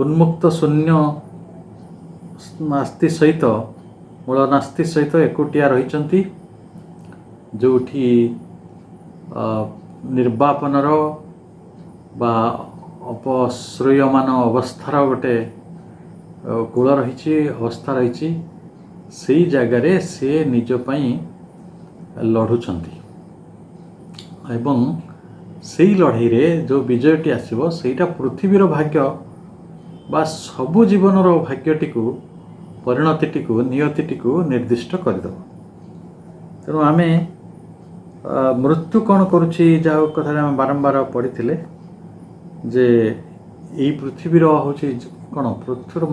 ଉନ୍ମୁକ୍ତ ଶୂନ୍ୟ ନାସ୍ତି ସହିତ, ମୂଳ ନାସ୍ତି ସହିତ ଏକୁଟିଆ ରହିଛନ୍ତି, ଯେଉଁଠି ନିର୍ବାପନର ବା ଅପଶ୍ରୂୟମାନ ଅବସ୍ଥାର ଗୋଟେ କୂଳ ରହିଛି, ଅବସ୍ଥା ରହିଛି। ସେଇ ଜାଗାରେ ସେ ନିଜ ପାଇଁ ଲଢ଼ୁଛନ୍ତି ଏବଂ ସେଇ ଲଢ଼େଇରେ ଯେଉଁ ବିଜୟଟି ଆସିବ ସେଇଟା ପୃଥିବୀର ଭାଗ୍ୟ ବା ସବୁ ଜୀବନର ଭାଗ୍ୟଟିକୁ, ପରିଣତିଟିକୁ, ନିୟତିଟିକୁ ନିର୍ଦ୍ଦିଷ୍ଟ କରିଦେବ। ତେଣୁ ଆମେ ମୃତ୍ୟୁ କ'ଣ କରୁଛି, ଯାହା କଥାରେ ଆମେ ବାରମ୍ବାର ପଢ଼ିଥିଲେ ଯେ ଏଇ ପୃଥିବୀର ହେଉଛି କ'ଣ,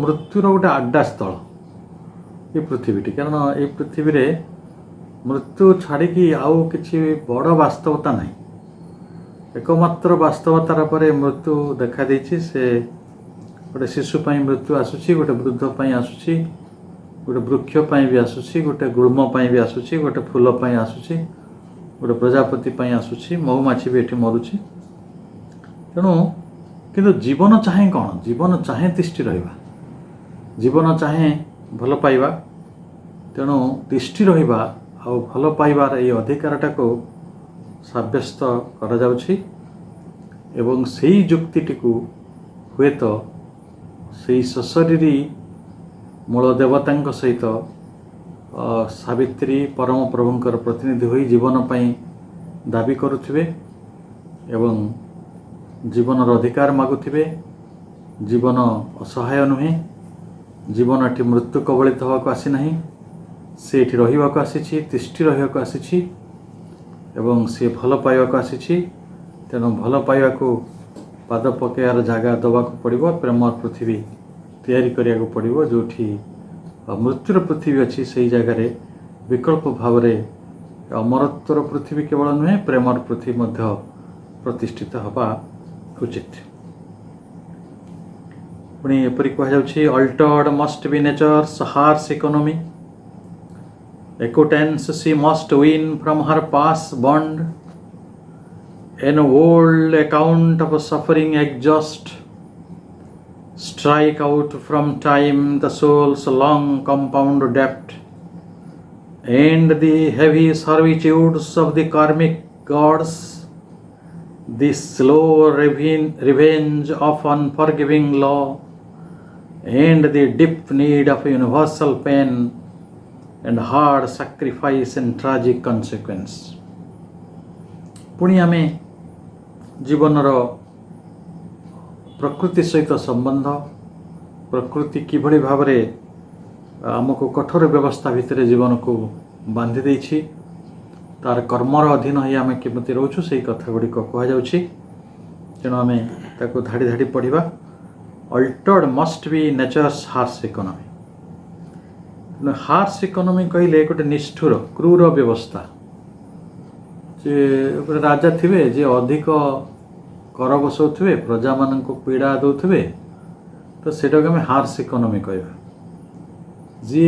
ମୃତ୍ୟୁର ଗୋଟେ ଆଡ୍ଡାସ୍ଥଳ ଏ ପୃଥିବୀଟି। କାରଣ ଏଇ ପୃଥିବୀରେ ମୃତ୍ୟୁ ଛାଡ଼ିକି ଆଉ କିଛି ବଡ଼ ବାସ୍ତବତା ନାହିଁ। ଏକମାତ୍ର ବାସ୍ତବତାର ପରେ ମୃତ୍ୟୁ ଦେଖାଦେଇଛି। ସେ ଗୋଟେ ଶିଶୁ ପାଇଁ ମୃତ୍ୟୁ ଆସୁଛି, ଗୋଟେ ବୃଦ୍ଧ ପାଇଁ ଆସୁଛି, ଗୋଟେ ବୃକ୍ଷ ପାଇଁ ବି ଆସୁଛି, ଗୋଟେ ଗୁଳ୍ମ ପାଇଁ ବି ଆସୁଛି, ଗୋଟେ ଫୁଲ ପାଇଁ ଆସୁଛି, ଗୋଟେ ପ୍ରଜାପତି ପାଇଁ ଆସୁଛି, ମହୁମାଛି ବି ଏଠି ମରୁଛି। ତେଣୁ କିନ୍ତୁ ଜୀବନ ଚାହେଁ କ'ଣ? ଜୀବନ ଚାହେଁ ତିଷ୍ଠି ରହିବା, ଜୀବନ ଚାହେଁ ଭଲ ପାଇବା। ତେଣୁ ତିଷ୍ଠି ରହିବା ଆଉ ଭଲ ପାଇବାର ଏଇ ଅଧିକାରଟାକୁ ସାବ୍ୟସ୍ତ କରାଯାଉଛି ଏବଂ ସେଇ ଯୁକ୍ତିଟିକୁ ହୁଏତ ସେଇ ସଶରୀରୀ ମୂଳ ଦେବତାଙ୍କ ସହିତ ସାବିତ୍ରୀ ପରମ ପ୍ରଭୁଙ୍କର ପ୍ରତିନିଧି ହୋଇ ଜୀବନ ପାଇଁ ଦାବି କରୁଥିବେ ଏବଂ ଜୀବନର ଅଧିକାର ମାଗୁଥିବେ। ଜୀବନ ଅସହାୟ ନୁହେଁ, ଜୀବନ ଏଠି ମୃତ୍ୟୁ କବଳିତ ହେବାକୁ ଆସିନାହିଁ, ସେ ଏଠି ରହିବାକୁ ଆସିଛି, ତିଷ୍ଠି ରହିବାକୁ ଆସିଛି ଏବଂ ସେ ଭଲ ପାଇବାକୁ ଆସିଛି। ତେଣୁ ଭଲ ପାଇବାକୁ ପାଦ ପକାଇବାର ଜାଗା ଦେବାକୁ ପଡ଼ିବ, ପ୍ରେମର ପୃଥିବୀ ତିଆରି କରିବାକୁ ପଡ଼ିବ। ଯେଉଁଠି ମୃତ୍ୟୁର ପୃଥିବୀ ଅଛି ସେଇ ଜାଗାରେ ବିକଳ୍ପ ଭାବରେ ଅମରତ୍ୱର ପୃଥିବୀ କେବଳ ନୁହେଁ, ପ୍ରେମର ପୃଥିବୀ ମଧ୍ୟ ପ୍ରତିଷ୍ଠିତ ହେବା ଉଚିତ। ପୁଣି ଏପରି କୁହାଯାଉଛି, ଅଲ୍ଟର୍ଡ ମଷ୍ଟ ବି natures harsh economy, acquaintance she must win from her past bond, an old account of suffering exhaust, strike out from time the soul's long compound debt, and the heavy servitudes of the karmic gods, the slow revenge of unforgiving law, and the deep need of universal pain and hard sacrifice and tragic consequence। ପୁଣି ଆମେ ଜୀବନର ପ୍ରକୃତି ସହିତ ସମ୍ବନ୍ଧ, ପ୍ରକୃତି କିଭଳି ଭାବରେ आमको कठोर व्यवस्था भितर जीवन को बांधि देछि तार कर्मर अधीन ही आम केमती रोचु से कथा गुड़िक कहुच्छी तेणु आम ताको धाड़ी धाड़ी पढ़ा altered must be nature's harsh economy harsh economy कहले गोटे निष्ठुर क्रूर व्यवस्था जे गोटे राजा थिबे जे अधिक कर बसाउे प्रजा मान पीड़ा दौथे तो सेटा आम हार्स इकोनॉमी कहवा जी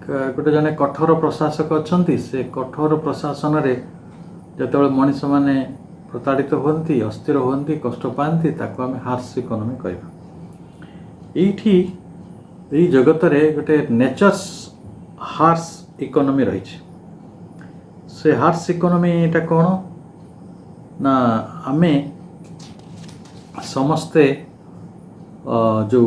गोटे जने कठोर प्रशासक अच्छा से कठोर प्रशासन रे जो मनीष मैंने प्रताड़ित होती अस्थिर होती कष्ट पाती ताको आम हार्स इकोनॉमी कहवा ये जगत रे गोटे नेचर्स हार्स इकोनॉमी रही से हार्स इकोनॉमी एटा कौन ना आमे समस्ते जो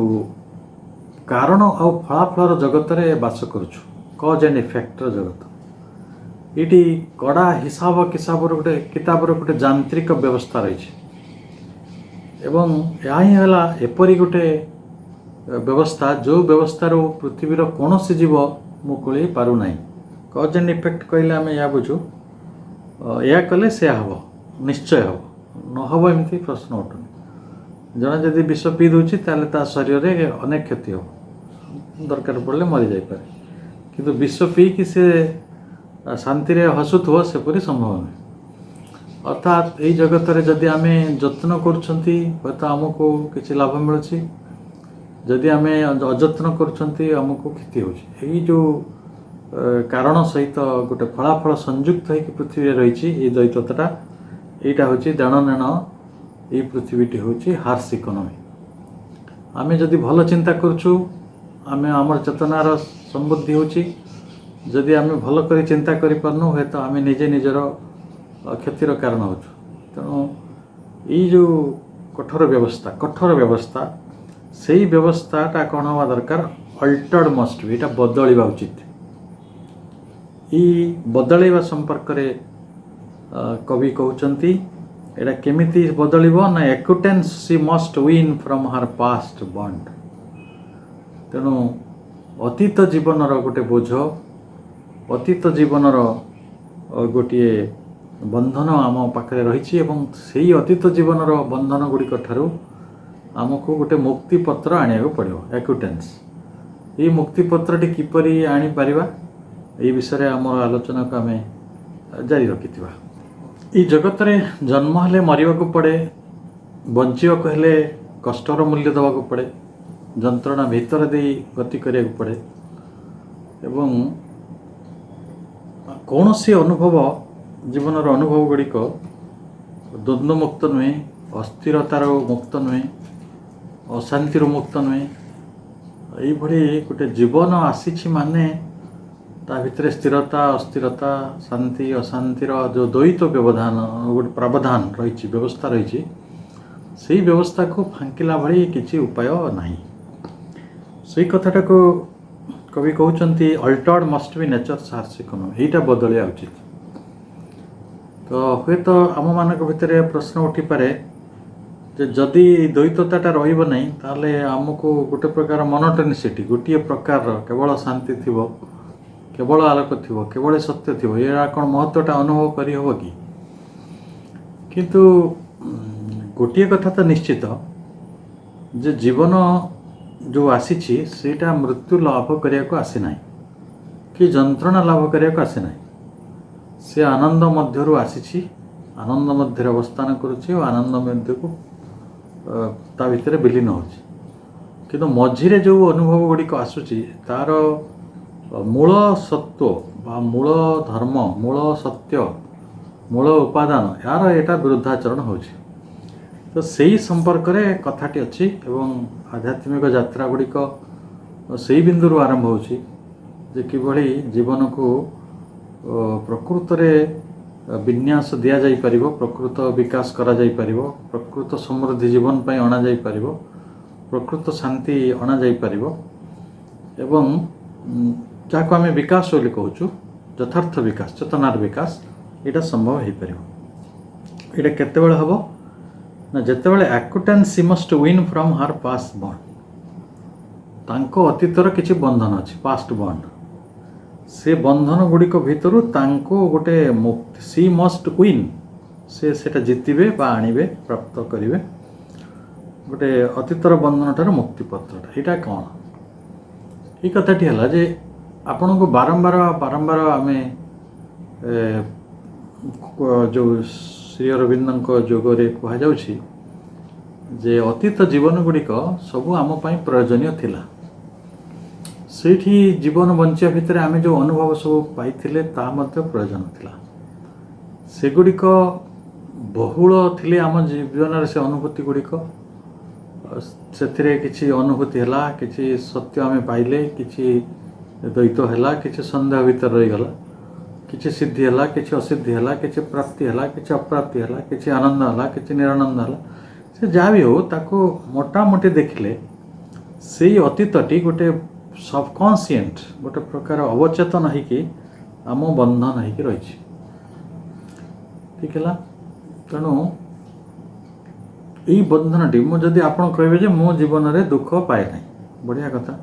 कारण आ फलाफल जगत रे बास करुछु कज एंड इफेक्टर जगत ये कड़ा हिसाब किताब गोटे यांत्रिक व्यवस्था रही एवं या ही है एपरी गोटे व्यवस्था जो व्यवस्था पृथ्वीर कौन सी जीव मुकुल पार ना कज एंड इफेक्ट कहले आम या बुझु या कले से हम निश्चय हम न हम एमती प्रश्न उठुनि जड़े जदि विष पी दूची ताले ता शरीर में अनेक क्षति हो दरकार पड़े मरी जापे किंतु विष पी कि से शांति हसुथो सेपरी संभव नहीं अर्थात यही जगत रे जदि आम जत्न करुँचे तो आमको किसी लाभ मिलूँ जदि आम अजत्न करुँको क्षति हो जो कारण सहित गोटे फलाफल संयुक्त होकर पृथ्वी रही द्वैतता यहाँ हूँ देण नेण ये पृथ्वीटी हूँ हार्स इकोनॉमी आम जदि भल चिंता करुँ आम आमर चेतनार समृद्धि होदि आम भल कर चिंता करूँ हे तो आम निजे निजर क्षतिर कारण हो तेणु ये जो कठोर व्यवस्था से ही व्यवस्थाटा कौन हवा दरकार अल्टर्ड मस्ट बी यहाँ बदलवा उचित ये बदलवा संपर्क रे कवि कहते एटा केमिति बदलिबो ना acquittance she must win from her past bond तेणु अतीत जीवनर गोटे बोझ अतीत जीवनर गोटे बंधन आम पाखे रही से अतीत जीवनर बंधन गुड़िक ठारू आमको गोटे मुक्तिपत्र आने पड़ो एक्विटेंस ये मुक्तिपत्रटी किपरि आनी पारिबा ये विषय आम आलोचना को आम जारी रखि ये जगत रे जन्म हेले मरिबा पड़े बंचिबा हेले कष्टर मूल्य देवा पड़े जंत्रणा भीतर दे गति करिया पड़े एवं कौन सी अनुभव जीवनर अनुभव गुड़िक द्वंद्व मुक्त नुहे अस्थिरतार मुक्त नुहे अशांतिर मुक्त नुहे ये गोटे जीवन आसी माने ता भितर स्थिरता अस्थिरता शांति अशांतिर जो द्वैत व्यवधान गोटे प्रावधान रही व्यवस्था रही से व्यवस्था को फांकिला भली किसी उपाय नहीं से कथाटा को कवि कहते altered must be nature harsh economy यहीटा बदलिया उचित तो हे तो आम मान भितर प्रश्न उठी पारे जे जदि द्वैतताटा रहिबो नहीं ताले आमको गोटे प्रकार मोनोटोनिसिटी गोटे प्रकार केवल शांति थिबो केवल आलोक थी केवल सत्य थी या कौन महत्वटा अनुभव करी हो कि किंतु गोटे कथा तो निश्चित जे जीवन जो आसी सेटा मृत्यु लाभ करने को आसी ना कि जंत्रणा लाभ करने को आसी ना से आनंद मध्यरु आसी आनंद मध्य अवस्थान करुच्ची और आनंद मध्य को ता भितर विलीन हो किंतु मझिरे जो अनुभव गुड़िक आसूची तार मूल सत्व बा मूल धर्म मूल सत्य मूल उपादान यार यहाँ विरुद्धाचरण हो तो सही संपर्क रे कथाटी अच्छी एवं आध्यात्मिक यात्रा गुड़िक से बिंदु आरंभ हो किभली जीवन को प्रकृत रे विन्यास दि जाई परिबो प्रकृत विकास करा जाई परिबो प्रकृत समृद्धि जीवन पाई अणा जाई परिबो प्रकृत शांति अणा जाई परिबो एवं जहाँ आम विकास बोली कहूँ यथार्थ विकास चेतनार विकास यहाँ संभव हो पार यहाँ केतबेले हम ना जितेबाला acquittance she must win from her past bond ତାଙ୍କ ଅତୀତର କିଛି ବନ୍ଧନ ଅଛି, ପାଷ୍ଟ ବଣ୍ଡ। ସେ ବନ୍ଧନ ଗୁଡ଼ିକ ଭିତରୁ ତାଙ୍କୁ ଗୋଟେ ମୁକ୍ତି, ସି ମଷ୍ଟ ୱିନ୍, ସେ ସେଇଟା ଜିତିବେ ବା ଆଣିବେ, ପ୍ରାପ୍ତ କରିବେ ଗୋଟେ ଅତୀତର ବନ୍ଧନଠାରୁ ମୁକ୍ତିପତ୍ରଟା। ଏଇଟା କ'ଣ? ଏଇ କଥାଟି ହେଲା ଯେ ଆପଣଙ୍କୁ ବାରମ୍ବାର ଆମେ ଯେଉଁ ଶ୍ରୀ ଅରବିନ୍ଦଙ୍କ ଯୋଗରେ କୁହାଯାଉଛି ଯେ ଅତୀତ ଜୀବନ ଗୁଡ଼ିକ ସବୁ ଆମ ପାଇଁ ପ୍ରୟୋଜନୀୟ ଥିଲା। ସେଇଠି ଜୀବନ ବଞ୍ଚିବା ଭିତରେ ଆମେ ଯେଉଁ ଅନୁଭବ ସବୁ ପାଇଥିଲେ ତାହା ମଧ୍ୟ ପ୍ରୟୋଜନ ଥିଲା। ସେଗୁଡ଼ିକ ବହୁଳ ଥିଲେ ଆମ ଜୀବନରେ, ସେ ଅନୁଭୂତି ଗୁଡ଼ିକ। ସେଥିରେ କିଛି ଅନୁଭୂତି ହେଲା, କିଛି ସତ୍ୟ ଆମେ ପାଇଲେ, କିଛି ଦ୍ୱୈତ ହେଲା, କିଛି ସନ୍ଦେହ ଭିତରେ ରହିଗଲା, କିଛି ସିଦ୍ଧି ହେଲା, କିଛି ଅସିଦ୍ଧି ହେଲା, କିଛି ପ୍ରାପ୍ତି ହେଲା, କିଛି ଅପ୍ରାପ୍ତି ହେଲା, କିଛି ଆନନ୍ଦ ହେଲା, କିଛି ନିରାନନ୍ଦ ହେଲା। ସେ ଯାହା ବି ହେଉ, ତାକୁ ମୋଟାମୋଟି ଦେଖିଲେ ସେଇ ଅତୀତଟି ଗୋଟେ ସବକନସିଏଣ୍ଟ, ଗୋଟେ ପ୍ରକାର ଅବଚେତନ ହେଇକି ଆମ ବନ୍ଧନ ହେଇକି ରହିଛି। ଠିକ୍ ହେଲା? ତେଣୁ ଏଇ ବନ୍ଧନଟି, ମୁଁ ଯଦି ଆପଣ କହିବେ ଯେ ମୋ ଜୀବନରେ ଦୁଃଖ ପାଏ ନାହିଁ, ବଢ଼ିଆ କଥା।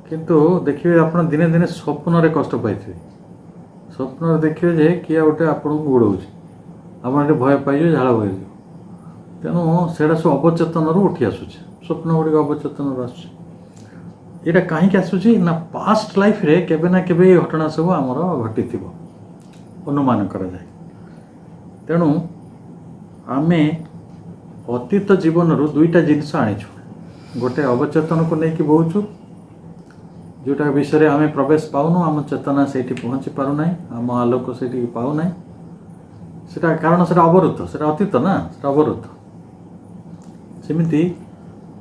କିନ୍ତୁ ଦେଖିବେ ଆପଣ ଦିନେ ଦିନେ ସ୍ୱପ୍ନରେ କଷ୍ଟ ପାଇଥିବେ। ସ୍ୱପ୍ନରେ ଦେଖିବେ ଯେ କିଏ ଗୋଟେ ଆପଣଙ୍କୁ ଗୋଡ଼ଉଛି, ଆପଣ ଏଠି ଭୟ ପାଇଯିବେ, ଝାଳ ବୋହିଯିବ। ତେଣୁ ସେଇଟା ସବୁ ଅବଚେତନରୁ ଉଠି ଆସୁଛି, ସ୍ୱପ୍ନ ଗୁଡ଼ିକ ଅବଚେତନରୁ ଆସୁଛି। ଏଇଟା କାହିଁକି ଆସୁଛି ନା ପାଷ୍ଟ ଲାଇଫ୍ରେ କେବେ ନା କେବେ ଏ ଘଟଣା ସବୁ ଆମର ଘଟିଥିବ, ଅନୁମାନ କରାଯାଏ। ତେଣୁ ଆମେ ଅତୀତ ଜୀବନରୁ ଦୁଇଟା ଜିନିଷ ଆଣିଛୁ। ଗୋଟେ ଅବଚେତନକୁ ନେଇକି ବହୁଛୁ, ଯେଉଁଟା ବିଷୟରେ ଆମେ ପ୍ରବେଶ ପାଉନୁ, ଆମ ଚେତନା ସେଇଠି ପହଞ୍ଚି ପାରୁନାହିଁ, ଆମ ଆଲୋକ ସେଇଠିକି ପାଉନାହିଁ। ସେଇଟା କାରଣ ସେଇଟା ଅବରୁଦ୍ଧ, ସେଇଟା ଅତୀତ ନା, ସେଇଟା ଅବରୁଦ୍ଧ। ସେମିତି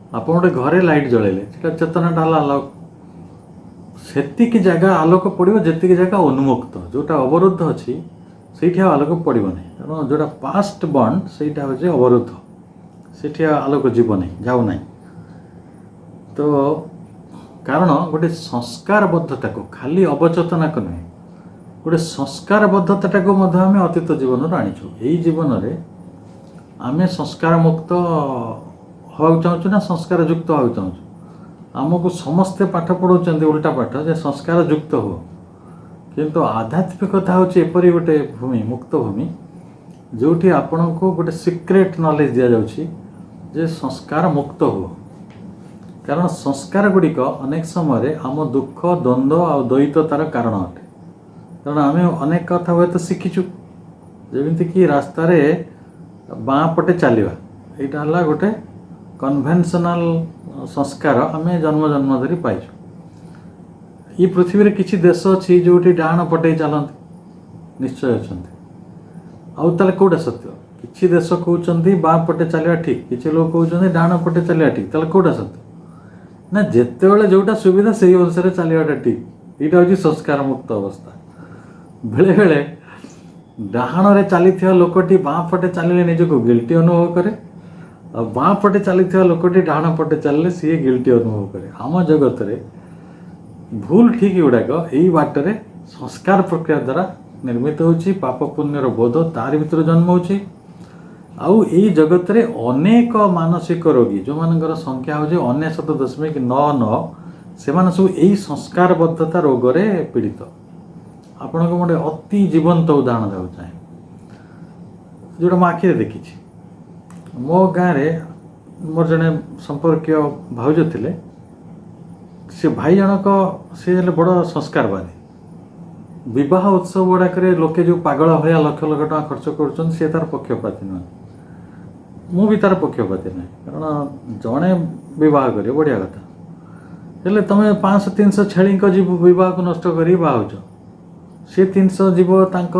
ଆପଣ ଗୋଟେ ଘରେ ଲାଇଟ୍ ଜଳାଇଲେ, ସେଇଟା ଚେତନାଟା ହେଲା ଆଲୋକ। ସେତିକି ଜାଗା ଆଲୋକ ପଡ଼ିବ ଯେତିକି ଜାଗା ଉନ୍ମୁକ୍ତ, ଯେଉଁଟା ଅବରୁଦ୍ଧ ଅଛି ସେଇଠି ଆଉ ଆଲୋକ ପଡ଼ିବ ନାହିଁ। ତେଣୁ ଯେଉଁଟା ପାଷ୍ଟ ବଣ୍ଡ ସେଇଟା ହେଉଛି ଅବରୁଦ୍ଧ, ସେଠି ଆଲୋକ ଯିବ ନାହିଁ, ଯାଉନାହିଁ। ତ କାରଣ ଗୋଟେ ସଂସ୍କାରବଦ୍ଧତାକୁ, ଖାଲି ଅବଚେତନାକୁ ନୁହେଁ, ଗୋଟେ ସଂସ୍କାରବଦ୍ଧତାଟାକୁ ମଧ୍ୟ ଆମେ ଅତୀତ ଜୀବନରୁ ଆଣିଛୁ। ଏଇ ଜୀବନରେ ଆମେ ସଂସ୍କାର ମୁକ୍ତ ହେବାକୁ ଚାହୁଁଛୁ ନା ସଂସ୍କାର ଯୁକ୍ତ ହେବାକୁ ଚାହୁଁଛୁ? ଆମକୁ ସମସ୍ତେ ପାଠ ପଢ଼ାଉଛନ୍ତି ଉଲ୍ଟା ପାଠ, ଯେ ସଂସ୍କାର ଯୁକ୍ତ ହୁଅ। କିନ୍ତୁ ଆଧ୍ୟାତ୍ମିକତା ହେଉଛି ଏପରି ଗୋଟେ ଭୂମି, ମୁକ୍ତ ଭୂମି, ଯେଉଁଠି ଆପଣଙ୍କୁ ଗୋଟେ ସିକ୍ରେଟ୍ ନଲେଜ୍ ଦିଆଯାଉଛି ଯେ ସଂସ୍କାର ମୁକ୍ତ ହୁଅ। କାରଣ ସଂସ୍କାର ଗୁଡ଼ିକ ଅନେକ ସମୟରେ ଆମ ଦୁଃଖ, ଦ୍ୱନ୍ଦ୍ୱ ଆଉ ଦ୍ୱୈତତାର କାରଣ ଅଟେ। କାରଣ ଆମେ ଅନେକ କଥା ହୁଏତ ଶିଖିଛୁ, ଯେମିତିକି ରାସ୍ତାରେ ବାଁ ପଟେ ଚାଲିବା, ଏଇଟା ହେଲା ଗୋଟେ କନଭେନ୍ସନାଲ ସଂସ୍କାର ଆମେ ଜନ୍ମ ଧରି ପାଇଛୁ। ଏ ପୃଥିବୀରେ କିଛି ଦେଶ ଅଛି ଯେଉଁଠି ଡାହାଣ ପଟେ ଚାଲନ୍ତି, ନିଶ୍ଚୟ ଅଛନ୍ତି। ଆଉ ତାହେଲେ କେଉଁଟା ସତ୍ୟ? କିଛି ଦେଶ କହୁଛନ୍ତି ବାଁ ପଟେ ଚାଲିବା ଠିକ୍, କିଛି ଲୋକ କହୁଛନ୍ତି ଡାହାଣ ପଟେ ଚାଲିବା ଠିକ୍। ତାହେଲେ କେଉଁଟା ସତ୍ୟ? ନା ଯେତେବେଳେ ଯେଉଁଟା ସୁବିଧା ସେଇ ଅନୁସାରେ ଚାଲିବାଟା ଠିକ୍। ଏଇଟା ହେଉଛି ସଂସ୍କାର ମୁକ୍ତ ଅବସ୍ଥା। ବେଳେବେଳେ ଡାହାଣରେ ଚାଲିଥିବା ଲୋକଟି ବାଁ ପଟେ ଚାଲିଲେ ନିଜକୁ ଗିଲ୍ଟି ଅନୁଭବ କରେ, ଆଉ ବାଁ ପଟେ ଚାଲିଥିବା ଲୋକଟି ଡାହାଣ ପଟେ ଚାଲିଲେ ସିଏ ଗିଲ୍ଟି ଅନୁଭବ କରେ। ଆମ ଜଗତରେ ଭୁଲ ଠିକ୍ ଗୁଡ଼ାକ ଏଇ ବାଟରେ ସଂସ୍କାର ପ୍ରକ୍ରିୟା ଦ୍ୱାରା ନିର୍ମିତ ହେଉଛି। ପାପ ପୁଣ୍ୟର ବୋଧ ତାରି ଭିତରେ ଜନ୍ମ ହେଉଛି। ଆଉ ଏଇ ଜଗତରେ ଅନେକ ମାନସିକ ରୋଗୀ, ଯେଉଁମାନଙ୍କର ସଂଖ୍ୟା ହେଉଛି 99.99, ସେମାନେ ସବୁ ଏଇ ସଂସ୍କାରବଦ୍ଧତା ରୋଗରେ ପୀଡ଼ିତ। ଆପଣଙ୍କୁ ଗୋଟେ ଅତି ଜୀବନ୍ତ ଉଦାହରଣ ଦେବାକୁ ଚାହେଁ, ଯେଉଁଟା ମୁଁ ଆଖିରେ ଦେଖିଛି। ମୋ ଗାଁରେ ମୋର ଜଣେ ସମ୍ପର୍କୀୟ ଭାଉଜ ଥିଲେ। ସେ ଭାଇ ଜଣକ, ସେ ହେଲେ ବଡ଼ ସଂସ୍କାରବାଦୀ। ବିବାହ ଉତ୍ସବ ଗୁଡ଼ାକରେ ଲୋକେ ଯେଉଁ ପାଗଳ ଭଳିଆ ଲକ୍ଷ ଲକ୍ଷ ଟଙ୍କା ଖର୍ଚ୍ଚ କରୁଛନ୍ତି, ସେ ତାର ପକ୍ଷପାତୀ ନୁହେଁ। ମୁଁ ବି ତାର ପକ୍ଷପାତୀ ନାହିଁ, କାରଣ ଜଣେ ବିବାହ କରିବ ବଢ଼ିଆ କଥା, ହେଲେ ତୁମେ 500-300 ଛେଳିଙ୍କ ବିବାହକୁ ନଷ୍ଟ କରିକି ବାହା ହେଉଛ। ସେ 300 ଯିବ, ତାଙ୍କ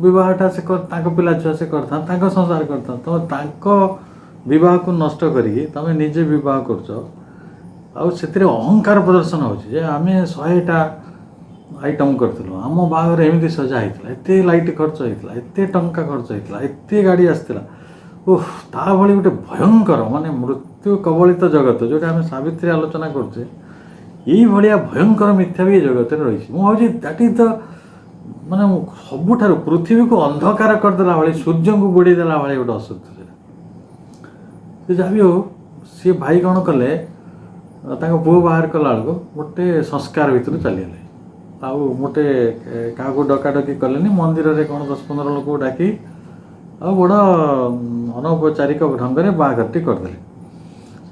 ବିବାହଟା ସେ ତାଙ୍କ ପିଲା ଛୁଆ ସେ କରିଥାନ୍ତି, ତାଙ୍କ ସଂସାର କରିଥାନ୍ତି। ତୁମେ ତାଙ୍କ ବିବାହକୁ ନଷ୍ଟ କରିକି ତୁମେ ନିଜେ ବିବାହ କରୁଛ। ଆଉ ସେଥିରେ ଅହଙ୍କାର ପ୍ରଦର୍ଶନ ହେଉଛି ଯେ ଆମେ 100ଟା ଆଇଟମ୍ କରିଥିଲୁ, ଆମ ବାହାଘର ଏମିତି ସଜା ହେଇଥିଲା, ଏତେ ଲାଇଟ୍ ଖର୍ଚ୍ଚ ହେଇଥିଲା, ଏତେ ଟଙ୍କା ଖର୍ଚ୍ଚ ହେଇଥିଲା, ଏତେ ଗାଡ଼ି ଆସିଥିଲା। ତା ଭଳି ଗୋଟେ ଭୟଙ୍କର, ମାନେ ମୃତ୍ୟୁ କବଳିତ ଜଗତ, ଯେଉଁଟା ଆମେ ସାବିତ୍ରୀ ଆଲୋଚନା କରୁଛେ, ଏଇଭଳିଆ ଭୟଙ୍କର ମିଥ୍ୟା ବି ଏ ଜଗତରେ ରହିଛି। ମୁଁ ଭାବୁଛି ଦ୍ୟାଟ୍ ଇଜ୍ ଦ, ମାନେ ସବୁଠାରୁ ପୃଥିବୀକୁ ଅନ୍ଧକାର କରିଦେଲା ଭଳି, ସୂର୍ଯ୍ୟଙ୍କୁ ବୁଡ଼େଇ ଦେଲା ଭଳି ଗୋଟେ ଅସତ୍ୟ। ସେ ଯାହା ବି ହଉ, ସିଏ ଭାଇ କ'ଣ କଲେ ତାଙ୍କ ପୁଅ ବାହାର କଲା ବେଳକୁ ଗୋଟେ ସଂସ୍କାର ଭିତରୁ ଚାଲିଗଲେ। ଆଉ ଗୋଟେ କାହାକୁ ଡକାଡକି କଲେନି, ମନ୍ଦିରରେ କ'ଣ 10-15 ଲୋକକୁ ଡାକି ଆଉ ବଡ଼ ଅନୌପଚାରିକ ଢଙ୍ଗରେ ବାହାଘରଟି କରିଦେଲେ।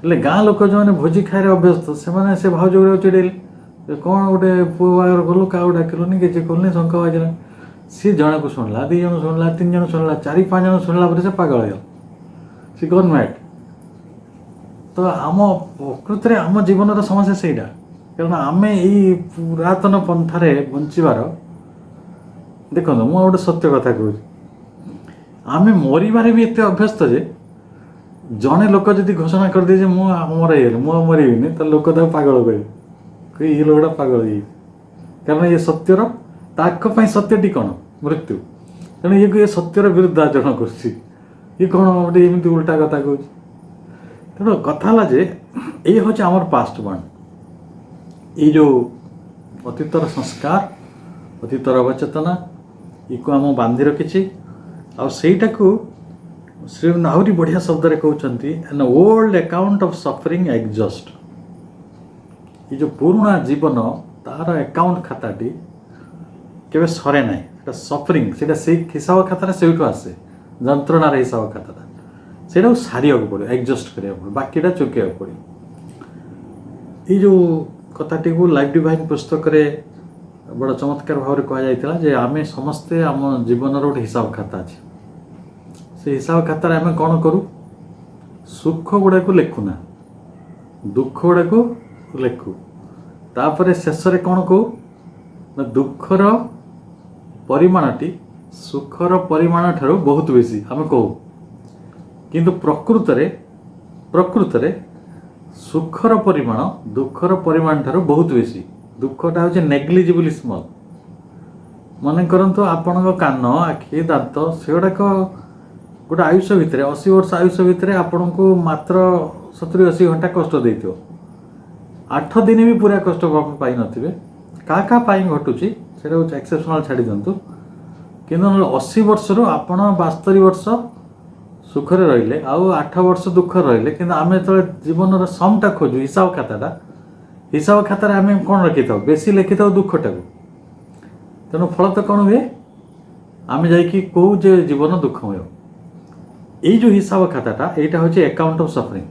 ହେଲେ ଗାଁ ଲୋକ ଯେଉଁମାନେ ଭୋଜି ଖାଇବାରେ ଅଭ୍ୟସ୍ତ, ସେମାନେ ସେ ଭାଉଜ ଗୁଡ଼ାକୁ ଚିଡ଼େଇଲେ, କ'ଣ ଗୋଟେ ପୁଅ ବାହାଘର କଲୁ, କାହାକୁ ଡାକିଲୁନି, କିଛି କଲୁନି, ଶଙ୍ଖ ବାଜିଲା। ସିଏ ଜଣକୁ ଶୁଣିଲା, 2 ଜଣ ଶୁଣିଲା, 3 ଜଣ ଶୁଣିଲା, 4-5 ଜଣ ଶୁଣିଲା ପରେ ସେ ପାଗଳ ହେଇଗଲା, ସେ ଗନ୍ ମ୍ୟାଡ୍। ତ ଆମ ପ୍ରକୃତରେ ଆମ ଜୀବନର ସମସ୍ୟା ସେଇଟା, କାରଣ ଆମେ ଏଇ ପୁରାତନ ପନ୍ଥାରେ ବଞ୍ଚିବାର, ଦେଖନ୍ତୁ ମୁଁ ଗୋଟେ ସତ୍ୟ କଥା କହୁଛି, ଆମେ ମରିବାରେ ବି ଏତେ ଅଭ୍ୟସ୍ତ ଯେ ଜଣେ ଲୋକ ଯଦି ଘୋଷଣା କରିଦିଏ ଯେ ମୁଁ ଆମର ହେଇଗଲି, ମୁଁ ଆଉ ମରିବିନି, ତ ଲୋକ ତାକୁ ପାଗଳ କହିବେ, ଏଇ ଲୋକଟା ପାଗଳ ହେଇଯାଇଛି। କାରଣ ଏ ସତ୍ୟର, ତାଙ୍କ ପାଇଁ ସତ୍ୟଟି କ'ଣ? ମୃତ୍ୟୁ। ତେଣୁ ଇଏକୁ ଏ ସତ୍ୟର ବିରୁଦ୍ଧ ଆଚରଣ କରୁଛି, ଇଏ କ'ଣ ଗୋଟେ ଏମିତି ଉଲ୍ଟା କଥା କହୁଛି। ତେଣୁ କଥା ହେଲା ଯେ ଏଇ ହେଉଛି ଆମର ପାଷ୍ଟ ବଣ୍ଡ, ଏଇ ଯେଉଁ ଅତୀତର ସଂସ୍କାର, ଅତୀତର ଅବଚେତନା, ଇକୁ ଆମ ବାନ୍ଧି ରଖିଛି। ଆଉ ସେଇଟାକୁ ଶ୍ରୀଅରବିନ୍ଦ ଆହୁରି ବଢ଼ିଆ ଶବ୍ଦରେ କହୁଛନ୍ତି, ଆନ୍ ଓଲ୍ଡ ଆକାଉଣ୍ଟ ଅଫ୍ ସଫରିଂ ଏକ୍ସଜଷ୍ଟ। ଏ ଯେଉଁ ପୁରୁଣା ଜୀବନ, ତାର ଆକାଉଣ୍ଟ ଖାତାଟି କେବେ ସରେ ନାହିଁ। ସେଟା ସଫରିଂ, ସେଇଟା ସେଇ ହିସାବ ଖାତାଟା ସେଇଠୁ ଆସେ, ଯନ୍ତ୍ରଣାର ହିସାବ ଖାତାଟା, ସେଇଟାକୁ ସାରିବାକୁ ପଡ଼ିବ, ଏକ୍ସଜଷ୍ଟ କରିବାକୁ ପଡ଼ିବ, ବାକିଟା ଚୁକେଇବାକୁ ପଡ଼ିବ। ଏଇ ଯେଉଁ କଥାଟିକୁ ଲାଇଫ୍ ଡିଭାଇନ୍ ପୁସ୍ତକରେ ବଡ଼ ଚମତ୍କାର ଭାବରେ କୁହାଯାଇଥିଲା ଯେ ଆମେ ସମସ୍ତେ, ଆମ ଜୀବନର ଗୋଟେ ହିସାବ ଖାତା ଅଛି। ସେ ହିସାବ ଖାତାରେ ଆମେ କ'ଣ କରୁ? ସୁଖ ଗୁଡ଼ାକୁ ଲେଖୁନା, ଦୁଃଖ ଗୁଡ଼ାକୁ ଲେଖୁ। ତାପରେ ଶେଷରେ କ'ଣ କହୁ ନା ଦୁଃଖର ପରିମାଣଟି ସୁଖର ପରିମାଣ ଠାରୁ ବହୁତ ବେଶୀ ଆମେ କହୁ। କିନ୍ତୁ ପ୍ରକୃତରେ ସୁଖର ପରିମାଣ ଦୁଃଖର ପରିମାଣ ଠାରୁ ବହୁତ ବେଶୀ। ଦୁଃଖଟା ହେଉଛି ନେଗ୍ଲିଜିବୁଲି ସ୍ମଲ୍। ମନେ କରନ୍ତୁ ଆପଣଙ୍କ କାନ, ଆଖି, ଦାନ୍ତ, ସେଗୁଡ଼ାକ ଗୋଟେ ଆୟୁଷ ଭିତରେ, 80 ବର୍ଷ ଆୟୁଷ ଭିତରେ ଆପଣଙ୍କୁ ମାତ୍ର 70-80 ଘଣ୍ଟା କଷ୍ଟ ଦେଇଥିବ। 8 ଦିନ ବି ପୁରା କଷ୍ଟ ପାଇନଥିବେ, କାହା ପାଇଁ ଘଟୁଛି ସେଇଟା ହେଉଛି ଏକ୍ସେପସନାଲ୍, ଛାଡ଼ି ଦିଅନ୍ତୁ। କିନ୍ତୁ ନହେଲେ 80 ବର୍ଷରୁ ଆପଣ 72 ବର୍ଷ ସୁଖରେ ରହିଲେ, ଆଉ 8 ବର୍ଷ ଦୁଃଖରେ ରହିଲେ। କିନ୍ତୁ ଆମେ ଯେତେବେଳେ ଜୀବନର ସମଟା ଖୋଜୁ, ହିସାବ ଖାତାରେ ଆମେ କ'ଣ ଲେଖିଥାଉ? ବେଶୀ ଲେଖିଥାଉ ଦୁଃଖଟାକୁ। ତେଣୁ ଫଳତଃ କ'ଣ ହୁଏ? ଆମେ ଯାଇକି କହୁ ଯେ ଜୀବନ ଦୁଃଖମୟ। ଏଇ ଯେଉଁ ହିସାବ ଖାତାଟା, ଏଇଟା ହେଉଛି ଆକାଉଣ୍ଟ ଅଫ୍ ସଫରିଂ।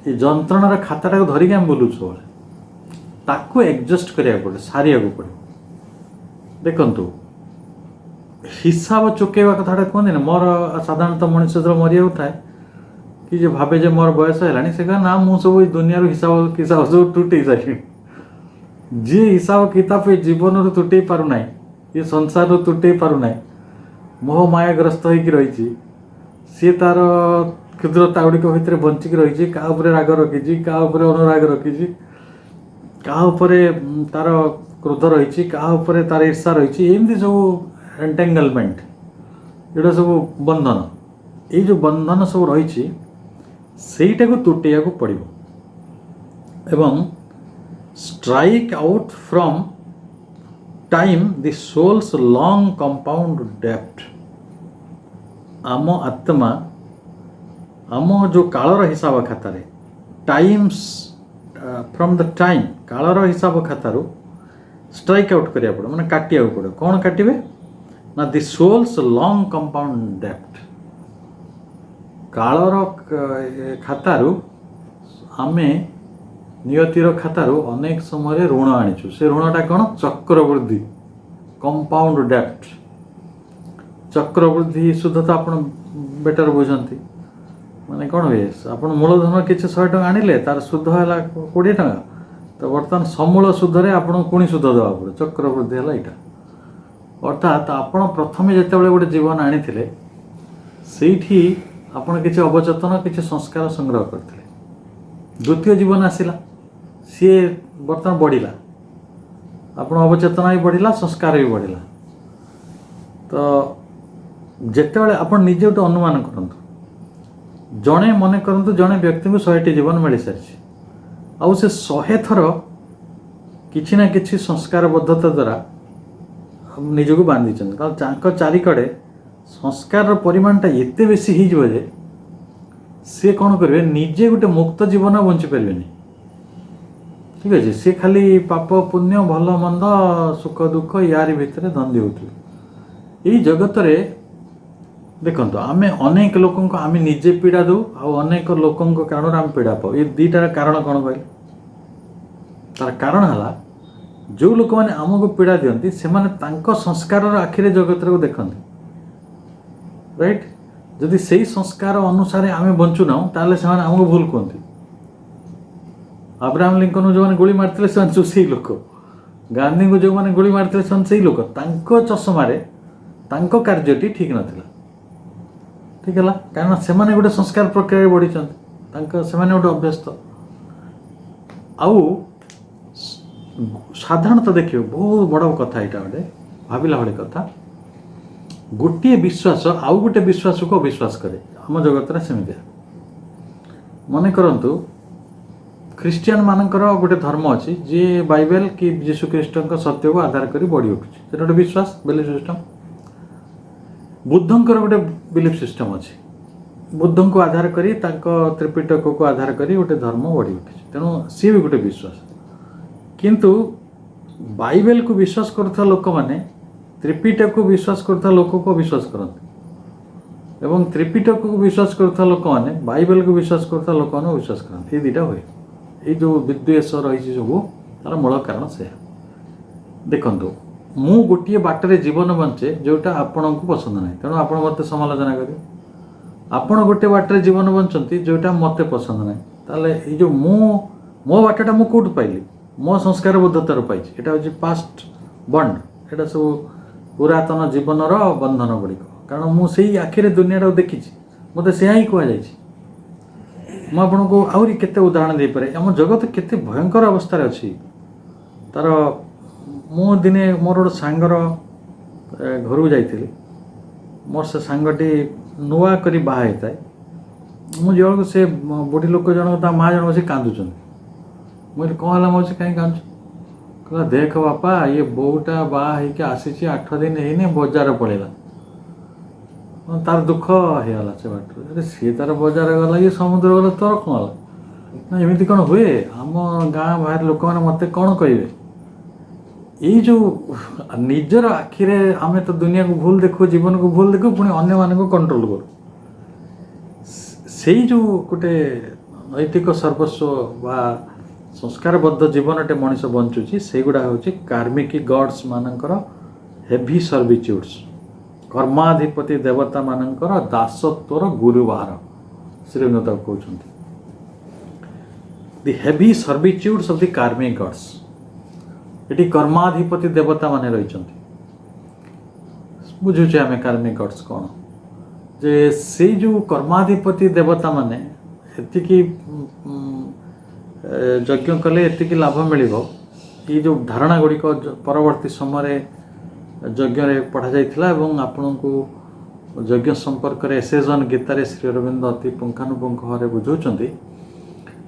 ଏ ଯନ୍ତ୍ରଣାର ଖାତାଟାକୁ ଧରିକି ଆମେ ବୁଲୁଛୁ ସବୁବେଳେ, ତାକୁ ଏଡଜଷ୍ଟ କରିବାକୁ ପଡ଼ିବ, ସାରିବାକୁ ପଡ଼ିବ। ଦେଖନ୍ତୁ, ହିସାବ ଚୁକେଇବା କଥାଟା କୁହନ୍ତିନି, ମୋର ସାଧାରଣତଃ ମଣିଷ ଯେତେବେଳେ ମରିବାକୁ ଥାଏ କି ଯେ ଭାବେ ଯେ ମୋର ବୟସ ହେଲାଣି, ସେ କହେ ନା ମୁଁ ସବୁ ଏଇ ଦୁନିଆର ହିସାବ ସବୁ ତୁଟେଇ ସାରିଲିଣି। ଯିଏ ହିସାବ କିତାବ ଏ ଜୀବନରୁ ତୁଟେଇ ପାରୁନାହିଁ, ଏ ସଂସାରରୁ ତୁଟେଇ ପାରୁନାହିଁ, ମୋହ ମାୟାଗ୍ରସ୍ତ ହେଇକି ରହିଛି, ସିଏ ତାର କ୍ଷୁଦ୍ରତା ଗୁଡ଼ିକ ଭିତରେ ବଞ୍ଚିକି ରହିଛି। କାହା ଉପରେ ରାଗ ରଖିଛି, କାହା ଉପରେ ଅନୁରାଗ ରଖିଛି, କାହା ଉପରେ ତାର କ୍ରୋଧ ରହିଛି, କାହା ଉପରେ ତାର ଈର୍ଷା ରହିଛି, ଏମିତି ସବୁ ଏଣ୍ଟାଙ୍ଗଲମେଣ୍ଟ, ଏଗୁଡ଼ା ସବୁ ବନ୍ଧନ। ଏଇ ଯେଉଁ ବନ୍ଧନ ସବୁ ରହିଛି, ସେଇଟାକୁ ତୁଟେଇବାକୁ ପଡ଼ିବ ଏବଂ strike out from time the soul's long compound ଡେପ୍ଟ। ଆମ ଆତ୍ମା, ଆମ ଯେଉଁ କାଳର ହିସାବ ଖାତାରେ, ଟାଇମ୍ସ ଫ୍ରମ୍ ଦ ଟାଇମ୍, କାଳର ହିସାବ ଖାତାରୁ ଷ୍ଟ୍ରାଇକ୍ ଆଉଟ୍ କରିବାକୁ ପଡ଼ିବ, ମାନେ କାଟିବାକୁ ପଡ଼ିବ। କ'ଣ କାଟିବେ ନା ଦି ସୋଲ୍ସ ଲଙ୍ଗ କମ୍ପାଉଣ୍ଡ ଡେପ୍ଟ। କାଳର ଖାତାରୁ ଆମେ, ନିୟତିର ଖାତାରୁ ଅନେକ ସମୟରେ ଋଣ ଆଣିଛୁ। ସେ ଋଣଟା କ'ଣ? ଚକ୍ରବୃଦ୍ଧି, କମ୍ପାଉଣ୍ଡ ଡେପ୍ଟ। ଚକ୍ରବୃଦ୍ଧି ସୁଧ ତ ଆପଣ ବେଟର ବୁଝନ୍ତି। ମାନେ କ'ଣ ହୁଏ? ଆପଣ ମୂଳଧନ କିଛି 100 ଟଙ୍କା ଆଣିଲେ, ତାର ସୁଧ ହେଲା 20 ଟଙ୍କା, ତ ବର୍ତ୍ତମାନ ସମୂଳ ସୁଧରେ ଆପଣଙ୍କୁ ପୁଣି ସୁଧ ଦେବାକୁ ପଡ଼ିବ। ଚକ୍ରବୃଦ୍ଧି ହେଲା ଏଇଟା। ଅର୍ଥାତ୍ ଆପଣ ପ୍ରଥମେ ଯେତେବେଳେ ଗୋଟେ ଜୀବନ ଆଣିଥିଲେ, ସେଇଠି ଆପଣ କିଛି ଅବଚେତନ, କିଛି ସଂସ୍କାର ସଂଗ୍ରହ କରିଥିଲେ। ଦ୍ୱିତୀୟ ଜୀବନ ଆସିଲା, ସିଏ ବର୍ତ୍ତମାନ ବଢ଼ିଲା, ଆପଣ ଅବଚେତନା ବି ବଢ଼ିଲା, ସଂସ୍କାର ବି ବଢ଼ିଲା। ତ ଯେତେବେଳେ ଆପଣ ନିଜେ ଗୋଟେ ଅନୁମାନ କରନ୍ତୁ, ମନେ କରନ୍ତୁ ଜଣେ ବ୍ୟକ୍ତିଙ୍କୁ 100ଟି ଜୀବନ ମିଳିସାରିଛି, ଆଉ ସେ 100 ଥର କିଛି ନା କିଛି ସଂସ୍କାରବଦ୍ଧତା ଦ୍ୱାରା ନିଜକୁ ବାନ୍ଧିଛନ୍ତି। କାରଣ ତାଙ୍କ ଚାରିକଡ଼େ ସଂସ୍କାରର ପରିମାଣଟା ଏତେ ବେଶୀ ହେଇଯିବ ଯେ ସିଏ କ'ଣ କରିବେ, ନିଜେ ଗୋଟେ ମୁକ୍ତ ଜୀବନ ବଞ୍ଚିପାରିବେନି। ठीक अच्छे सी खाली पाप पुण्य भल मंद सुख दुख यारी भितर धंदी होते यही जगत रे देखो आम अनेक लोक आम निजे पीड़ा दू अनेक लोक कारण आम पीड़ा पाऊ ये दुईटार कारण कौन कह तार कारण है जो लोक मैंने आमको पीड़ा दिखती से संस्कार आखिरे जगत को देखते राइट जदि से संस्कार अनुसार आम बंचुना ताले से आमको भूल कहते अब्राहम लिंकन जो मैंने गोली मारते से लोक गांधी को जो मैंने गोली मारते से लोक चषमार कार्यटी ठीक नाला ठीक है कहीं से गोटे संस्कार प्रक्रिया बढ़ी से गोटे अभ्यस्त आउ साधारणतः देखिए बहुत बड़ कथा यहाँ गोटे भाविला भाई कथा गोटे विश्वास आउ गोटे विश्वास को अविश्वास करे आम जगत सेमती मन करंतु ख्रीस्टियान मानकर गोटे धर्म अच्छी जी बाइबल कि जीशु ख्रीस्ट सत्य को आधार कर बढ़ी उठुचे से गोटे विश्वास बिलीफ सिस्टम बुद्धंकर गोटे बिलीफ सिस्टम अच्छी बुद्ध को आधार करी त्रिपिटक को आधार करी गोटे धर्म बढ़ी उठी तेणु सी भी गोटे विश्वास किंतु बाइबल को विश्वास करुवा लोक मैंने त्रिपिटक को विश्वास करुवा लोक को विश्वास करते एवं त्रिपिटक को विश्वास करुवा लोक मैंने बाइबल को विश्वास करुवा लोक मैंने विश्वास करते ये दुईटा हुए ये जो विद्वेष रही सब तार मूल कारण से देखु मु गोटे बाटर जीवन बंचे जोटा आपण को पसंद ना तेणु आप मत समालोचना करेंगे आपण गोटे बाटर जीवन बंचती जोटा मत पसंद ना ताले ये जो मो बाटा मुझे कौट पाइली मो संस्कार बोधतार पाई यहाँ हूँ पास्ट बंड यहाँ सब पुरातन जीवन बंधन गुड़िक कारण मुझे आखिरे दुनिया देखी मत से ही कहुई मुझे आहरी केते उदाहरण दे पारे आम जगत केते भयंकर अवस्था अच्छी तार मु दिने मोर गोटे सांगर घर को जाइली मोर से सांगटी नुआ करी बाहा होता है मुझे जन से बुढ़ी लोक जन माँ जन बस कांदुचंद मुझे कौन है मुझे कहीं कांदु कहला देख बापा ये बोटा बाहर आसी 8 दिन है बजार पड़ेगा तार दुख होगा से बाट अरे सी तार बजार गला ये समुद्र गला तोर कौन है ना एमती कौन हुए आम गाँ बाहर लोक मैंने मत कौन कहे ये जो निजर आखिरे आम तो दुनिया को भूल देखु जीवन को भूल देखु पुणी अन्य मान को कंट्रोल करू से जो गोटे नैतिक सर्वस्व बा संस्कारबद्ध जीवनटे मनीष बंचुची से गुड़ा हूँ कार्मिक गॉड्स मानकर हेवी सर्विट्यूड्स कर्माधिपति देवता मानकर दासत्वर गुरुवार श्रीरंगता कहते the heavy servitudes of the karmic gods ये कर्माधिपति देवता माने रही बुझुचे आम कार्मिक गॉड्स कौन जे से जो कर्माधिपति देवता माने एतिकी यज्ञ कले एतिकी लाभ मिल ये जो धारणा गुड़िक परवर्ती समय यज्ञ पढ़ा जाइथिला एवं आपण को यज्ञ संपर्क में एसेजन गीतार श्री अरविंद अति पुंखानुपुंख भाव बुझाऊँच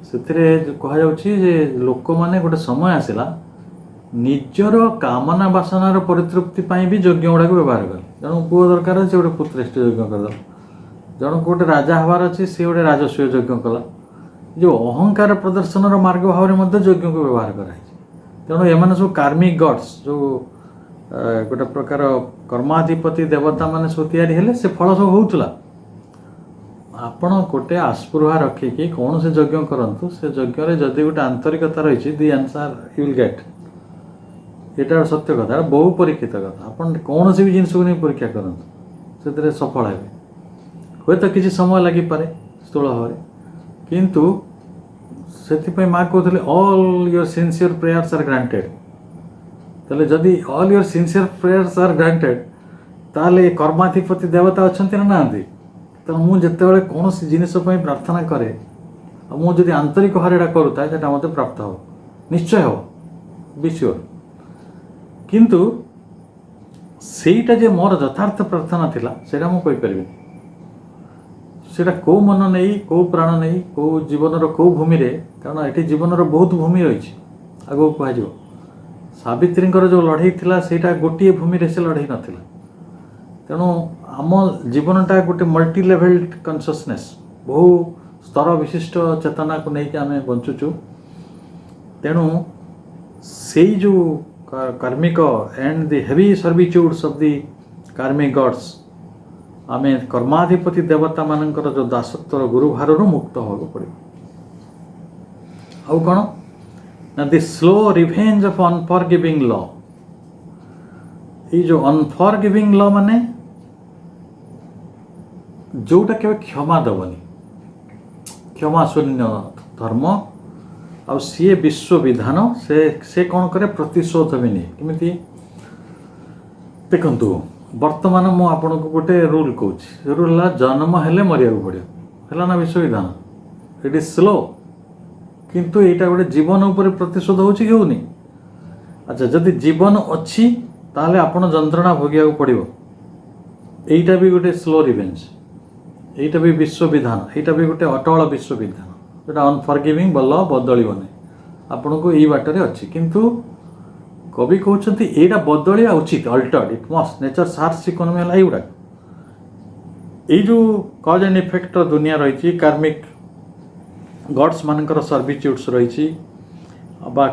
से कहुचे लोक मैंने गोटे समय आसला निजर कामना बासनार परितृप्ति भी यज्ञ गुड़ाक व्यवहार कले जन पुओ दरकार से गोटे पुत्रेष्ट यज्ञ करदे जन को गोटे राजा हबार अच्छे सी गोटे राजस्व यज्ञ कला जो अहंकार प्रदर्शन मार्ग भाव में यज्ञ को व्यवहार कराई तेणु एम सब कार्मिक गॉड्स जो गोटे प्रकार कर्माधिपति देवता मान सब या से फल सब होता आपण गोटे आस्पृहा रखिकी कौन से यज्ञ करूँ से यज्ञ जदि गोटे आंतरिकता रही दि आंसर यू विल गेट यहाँ सत्य कथा बहु परीक्षित कथा आप कौन से भी जिनस को नहीं परीक्षा करूँ से सफल हे हे तो किसी समय लगिपे स्थूल भाव किंतु से माँ कहते all your sincere prayers are granted ताले जदि all your sincere prayers are granted ताले कर्माधिपति देवता अच्छा ना तो मुझे कौन जिनस प्रार्थना करे मुझे आंतरिक भाव यहाँ करूँ से मत प्राप्त हो निश्चय हो बी श्योर किंतु सेटा जे मोर यथार्थ प्रार्थना थिला सेटा मु कहि परिबे सेटा को मन नहीं को प्राण नहीं को जीवन को भूमि रे कारण एटी जीवन बहुत भूमि रही आगो कह सावित्री जो लड़ाई थिला सेटा गोटे भूमि रे से लड़ाई नथिला तेणु आम जीवनटा गोटे मल्टी लेवल कन्सियसनेस बहु स्तर विशिष्ट चेतना को लेकिन आम बंचुचु ତେଣୁ ସେଇ ଯେଉଁ karmic and the heavy servitudes of the karmic gods ଆମେ କର୍ମାଧିପତି ଦେବତାମାନଙ୍କର ଯେଉଁ ଦାସତ୍ୱର ଗୁରୁଭାରରୁ ମୁକ୍ତ ହେବାକୁ ପଡ଼ିବ। ଆଉ କ'ଣ ନା ଦି ସ୍ଲୋ ରିଭେଞ୍ଜ ଅଫ୍ ଅନଫରଗିଭିଂ ଲ। ଏଇ ଯେଉଁ ଅନଫରଗିଭିଂ ଲ ମାନେ ଯେଉଁଟା କେବେ କ୍ଷମା ଦେବନି, କ୍ଷମା ଶୂନ୍ୟ ଧର୍ମ। ଆଉ ସିଏ ବିଶ୍ୱବିଧାନ, ସେ କ'ଣ କରେ ପ୍ରତିଶୋଧ ବି ନିଏ। କେମିତି ଦେଖନ୍ତୁ, ବର୍ତ୍ତମାନ ମୁଁ ଆପଣଙ୍କୁ ଗୋଟେ ରୁଲ୍ କହୁଛି। ରୁଲ୍ ହେଲା ଜନ୍ମ ହେଲେ ମରିବାକୁ ପଡ଼ିବ, ହେଲା ନା ବିଶ୍ୱବିଧାନ। ଇଟ୍ ଇଜ୍ ସ୍ଲୋ, କିନ୍ତୁ ଏଇଟା ଗୋଟେ ଜୀବନ ଉପରେ ପ୍ରତିଶୋଧ ହେଉଛି କି ହେଉନି? ଆଚ୍ଛା, ଯଦି ଜୀବନ ଅଛି ତାହେଲେ ଆପଣ ଯନ୍ତ୍ରଣା ଭୋଗିବାକୁ ପଡ଼ିବ। ଏଇଟା ବି ଗୋଟେ ସ୍ଲୋ ରିଭେଞ୍ଜ, ଏଇଟା ବି ବିଶ୍ୱବିଧାନ, ଏଇଟା ବି ଗୋଟେ ଅଟଳ ବିଶ୍ୱବିଧାନ। ଯେଉଁଟା ଅନଫରଗିଭିଂ ବଲ ବଦଳିବନି, ଆପଣଙ୍କୁ ଏଇ ବାଟରେ ଅଛି। କିନ୍ତୁ କବି କହୁଛନ୍ତି ଏଇଟା ବଦଳିବା ଉଚିତ, ଅଲ୍ଟର୍ଡ ଇଟ୍ ମଷ୍ଟ। ନେଚର ସାର୍ସ ଇକୋନୋମି ହେଲା ଏଇଗୁଡ଼ାକ। ଏଇ ଯେଉଁ କଜ୍ ଆଣ୍ଡ ଇଫେକ୍ଟର ଦୁନିଆ ରହିଛି, କାର୍ମିକ ଗଡ୍ସ ମାନଙ୍କର ସର୍ଭିଚ୍ୟୁଡ୍ସ ରହିଛି, ବା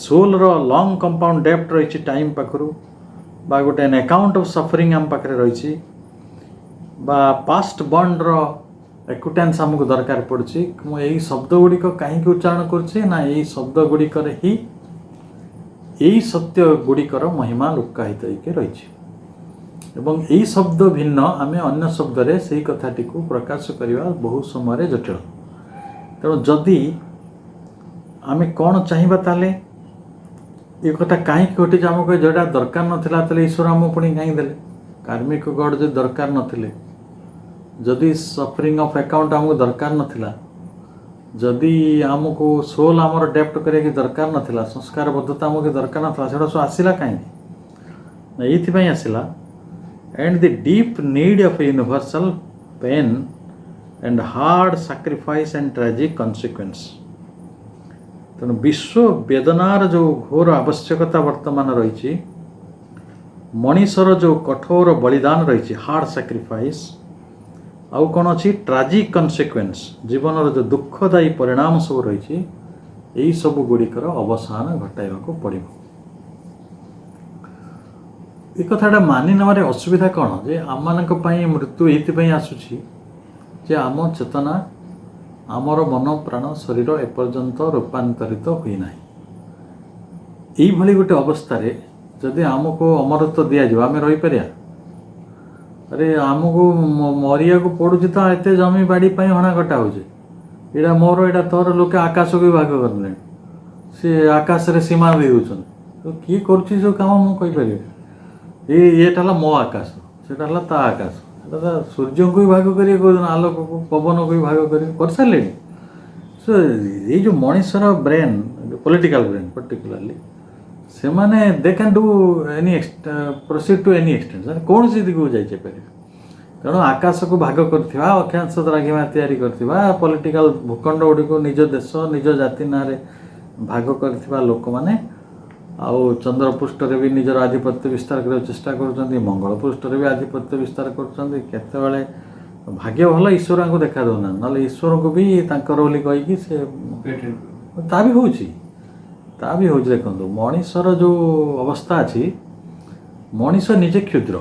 ସୋଲ୍ର ଲଙ୍ଗ୍ କମ୍ପାଉଣ୍ଡ ଡେପ୍ଟ ରହିଛି ଟାଇମ୍ ପାଖରୁ, ବା ଗୋଟେ ଏନ୍ ଆକାଉଣ୍ଟ ଅଫ୍ ସଫରିଂ ଆମ ପାଖରେ ରହିଛି, ବା ପାଷ୍ଟ ବଣ୍ଡର ଏକୁଟାନ୍ସ ଆମକୁ ଦରକାର ପଡ଼ୁଛି। ମୁଁ ଏଇ ଶବ୍ଦ ଗୁଡ଼ିକ କାହିଁକି ଉଚ୍ଚାରଣ କରୁଛି ନା ଏଇ ଶବ୍ଦ ଗୁଡ଼ିକରେ ହିଁ ଏଇ ସତ୍ୟ ଗୁଡ଼ିକର ମହିମା ଲୁକାୟିତ ହେଇକି ରହିଛି। ଏବଂ ଏଇ ଶବ୍ଦ ଭିନ୍ନ ଆମେ ଅନ୍ୟ ଶବ୍ଦରେ ସେଇ କଥାଟିକୁ ପ୍ରକାଶ କରିବା ବହୁ ସମୟରେ ଜଟିଳ। ତେଣୁ ଯଦି ଆମେ କ'ଣ ଚାହିଁବା ତାହେଲେ ଏ କଥା କାହିଁକି ଘଟିଛି, ଆମକୁ ଯେଉଁଟା ଦରକାର ନଥିଲା ତାହେଲେ ଈଶ୍ୱର ଆମକୁ ପୁଣି କାହିଁକି ଦେଲେ? କାର୍ମିକ ଗଡ଼ ଯଦି ଦରକାର ନଥିଲେ, ଯଦି ସଫରିଂ ଅଫ୍ ଆକାଉଣ୍ଟ ଆମକୁ ଦରକାର ନଥିଲା, ଯଦି ଆମକୁ ସୋଲ୍ ଆମର ଡେପ୍ଟ କରିବାକୁ ଦରକାର ନଥିଲା, ସଂସ୍କାରବଦ୍ଧତା ଆମକୁ ଦରକାର ନଥିଲା, ସେଗୁଡ଼ା ସବୁ ଆସିଲା କାହିଁକି? ଏଇଥିପାଇଁ ଆସିଲା and the deep need of universal pain and hard sacrifice and tragic consequence। ତେଣୁ ବିଶ୍ୱ ବେଦନାର ଯେଉଁ ଘୋର ଆବଶ୍ୟକତା ବର୍ତ୍ତମାନ ରହିଛି, ମଣିଷର ଯେଉଁ କଠୋର ବଳିଦାନ ରହିଛି, ହାର୍ଡ ସାକ୍ରିଫାଇସ୍, ଆଉ କ'ଣ ଅଛି ଟ୍ରାଜିକ୍ କନସିକ୍ୱେନ୍ସ, ଜୀବନର ଯେଉଁ ଦୁଃଖଦାୟୀ ପରିଣାମ ସବୁ ରହିଛି, ଏଇ ସବୁ ଗୁଡ଼ିକର ଅବସାନ ଘଟାଇବାକୁ ପଡ଼ିବ। ଏ କଥାଟା ମାନି ନେବାରେ ଅସୁବିଧା କ'ଣ ଯେ ଆମମାନଙ୍କ ପାଇଁ ମୃତ୍ୟୁ ଏଇଥିପାଇଁ ଆସୁଛି ଯେ ଆମ ଚେତନା, ଆମର ମନ, ପ୍ରାଣ, ଶରୀର ଏପର୍ଯ୍ୟନ୍ତ ରୂପାନ୍ତରିତ ହୋଇନାହିଁ। ଏଇଭଳି ଗୋଟେ ଅବସ୍ଥାରେ ଯଦି ଆମକୁ ଅମରତ୍ୱ ଦିଆଯିବ, ଆମେ ରହିପାରିବା? ଆରେ ଆମକୁ ମରିବାକୁ ପଡ଼ୁଛି ତ, ଏତେ ଜମି ବାଡ଼ି ପାଇଁ ହଣାକଟା ହେଉଛି, ଏଇଟା ମୋର, ଏଇଟା ତୋର, ଲୋକେ ଆକାଶକୁ ବି ଭାଗ କରିଲେଣି, ସେ ଆକାଶରେ ସୀମା ଦେଇ ଦେଉଛନ୍ତି। ତ କିଏ କରୁଛି ଯେଉଁ କାମ ମୁଁ କହିପାରିବି? ଏଇଟା ହେଲା ମୋ ଆକାଶ, ସେଇଟା ହେଲା ତା ଆକାଶ, ସେଇଟା ସୂର୍ଯ୍ୟଙ୍କୁ ବି ଭାଗ କରିବେ କହୁଛନ୍ତି, ଆଲୋକକୁ, ପବନକୁ ବି ଭାଗ କରିବେ, କରିସାରିଲେଣି। ସୋ ଏଇ ଯେଉଁ ମଣିଷର ବ୍ରେନ୍, ପଲିଟିକାଲ ବ୍ରେନ୍ ପର୍ଟିକୁଲାରଲି, ସେମାନେ they can do any proceed to any extent, ସେମାନେ କୌଣସି ଦିଗକୁ ଯାଇପାରିବେ। ତେଣୁ ଆକାଶକୁ ଭାଗ କରିଥିବା, ଅକ୍ଷାଂଶ ଦ୍ରାଘିମା ତିଆରି କରିଥିବା, ପଲିଟିକାଲ ଭୂଖଣ୍ଡ ଗୁଡ଼ିକୁ ନିଜ ଦେଶ, ନିଜ ଜାତି ନାଁରେ ଭାଗ କରିଥିବା ଲୋକମାନେ ଆଉ ଚନ୍ଦ୍ର ପୃଷ୍ଠରେ ବି ନିଜର ଆଧିପତ୍ୟ ବିସ୍ତାର କରିବାକୁ ଚେଷ୍ଟା କରୁଛନ୍ତି, ମଙ୍ଗଳ ପୃଷ୍ଠରେ ବି ଆଧିପତ୍ୟ ବିସ୍ତାର କରୁଛନ୍ତି। କେତେବେଳେ ଭାଗ୍ୟ ଭଲ ଈଶ୍ୱରଙ୍କୁ ଦେଖା ଦେଉନାହାନ୍ତି, ନହେଲେ ଈଶ୍ୱରଙ୍କୁ ବି ତାଙ୍କର ବୋଲି କହିକି ସେ ତା ବି ହେଉଛି। ଦେଖନ୍ତୁ, ମଣିଷର ଯେଉଁ ଅବସ୍ଥା ଅଛି, ମଣିଷ ନିଜେ କ୍ଷୁଦ୍ର।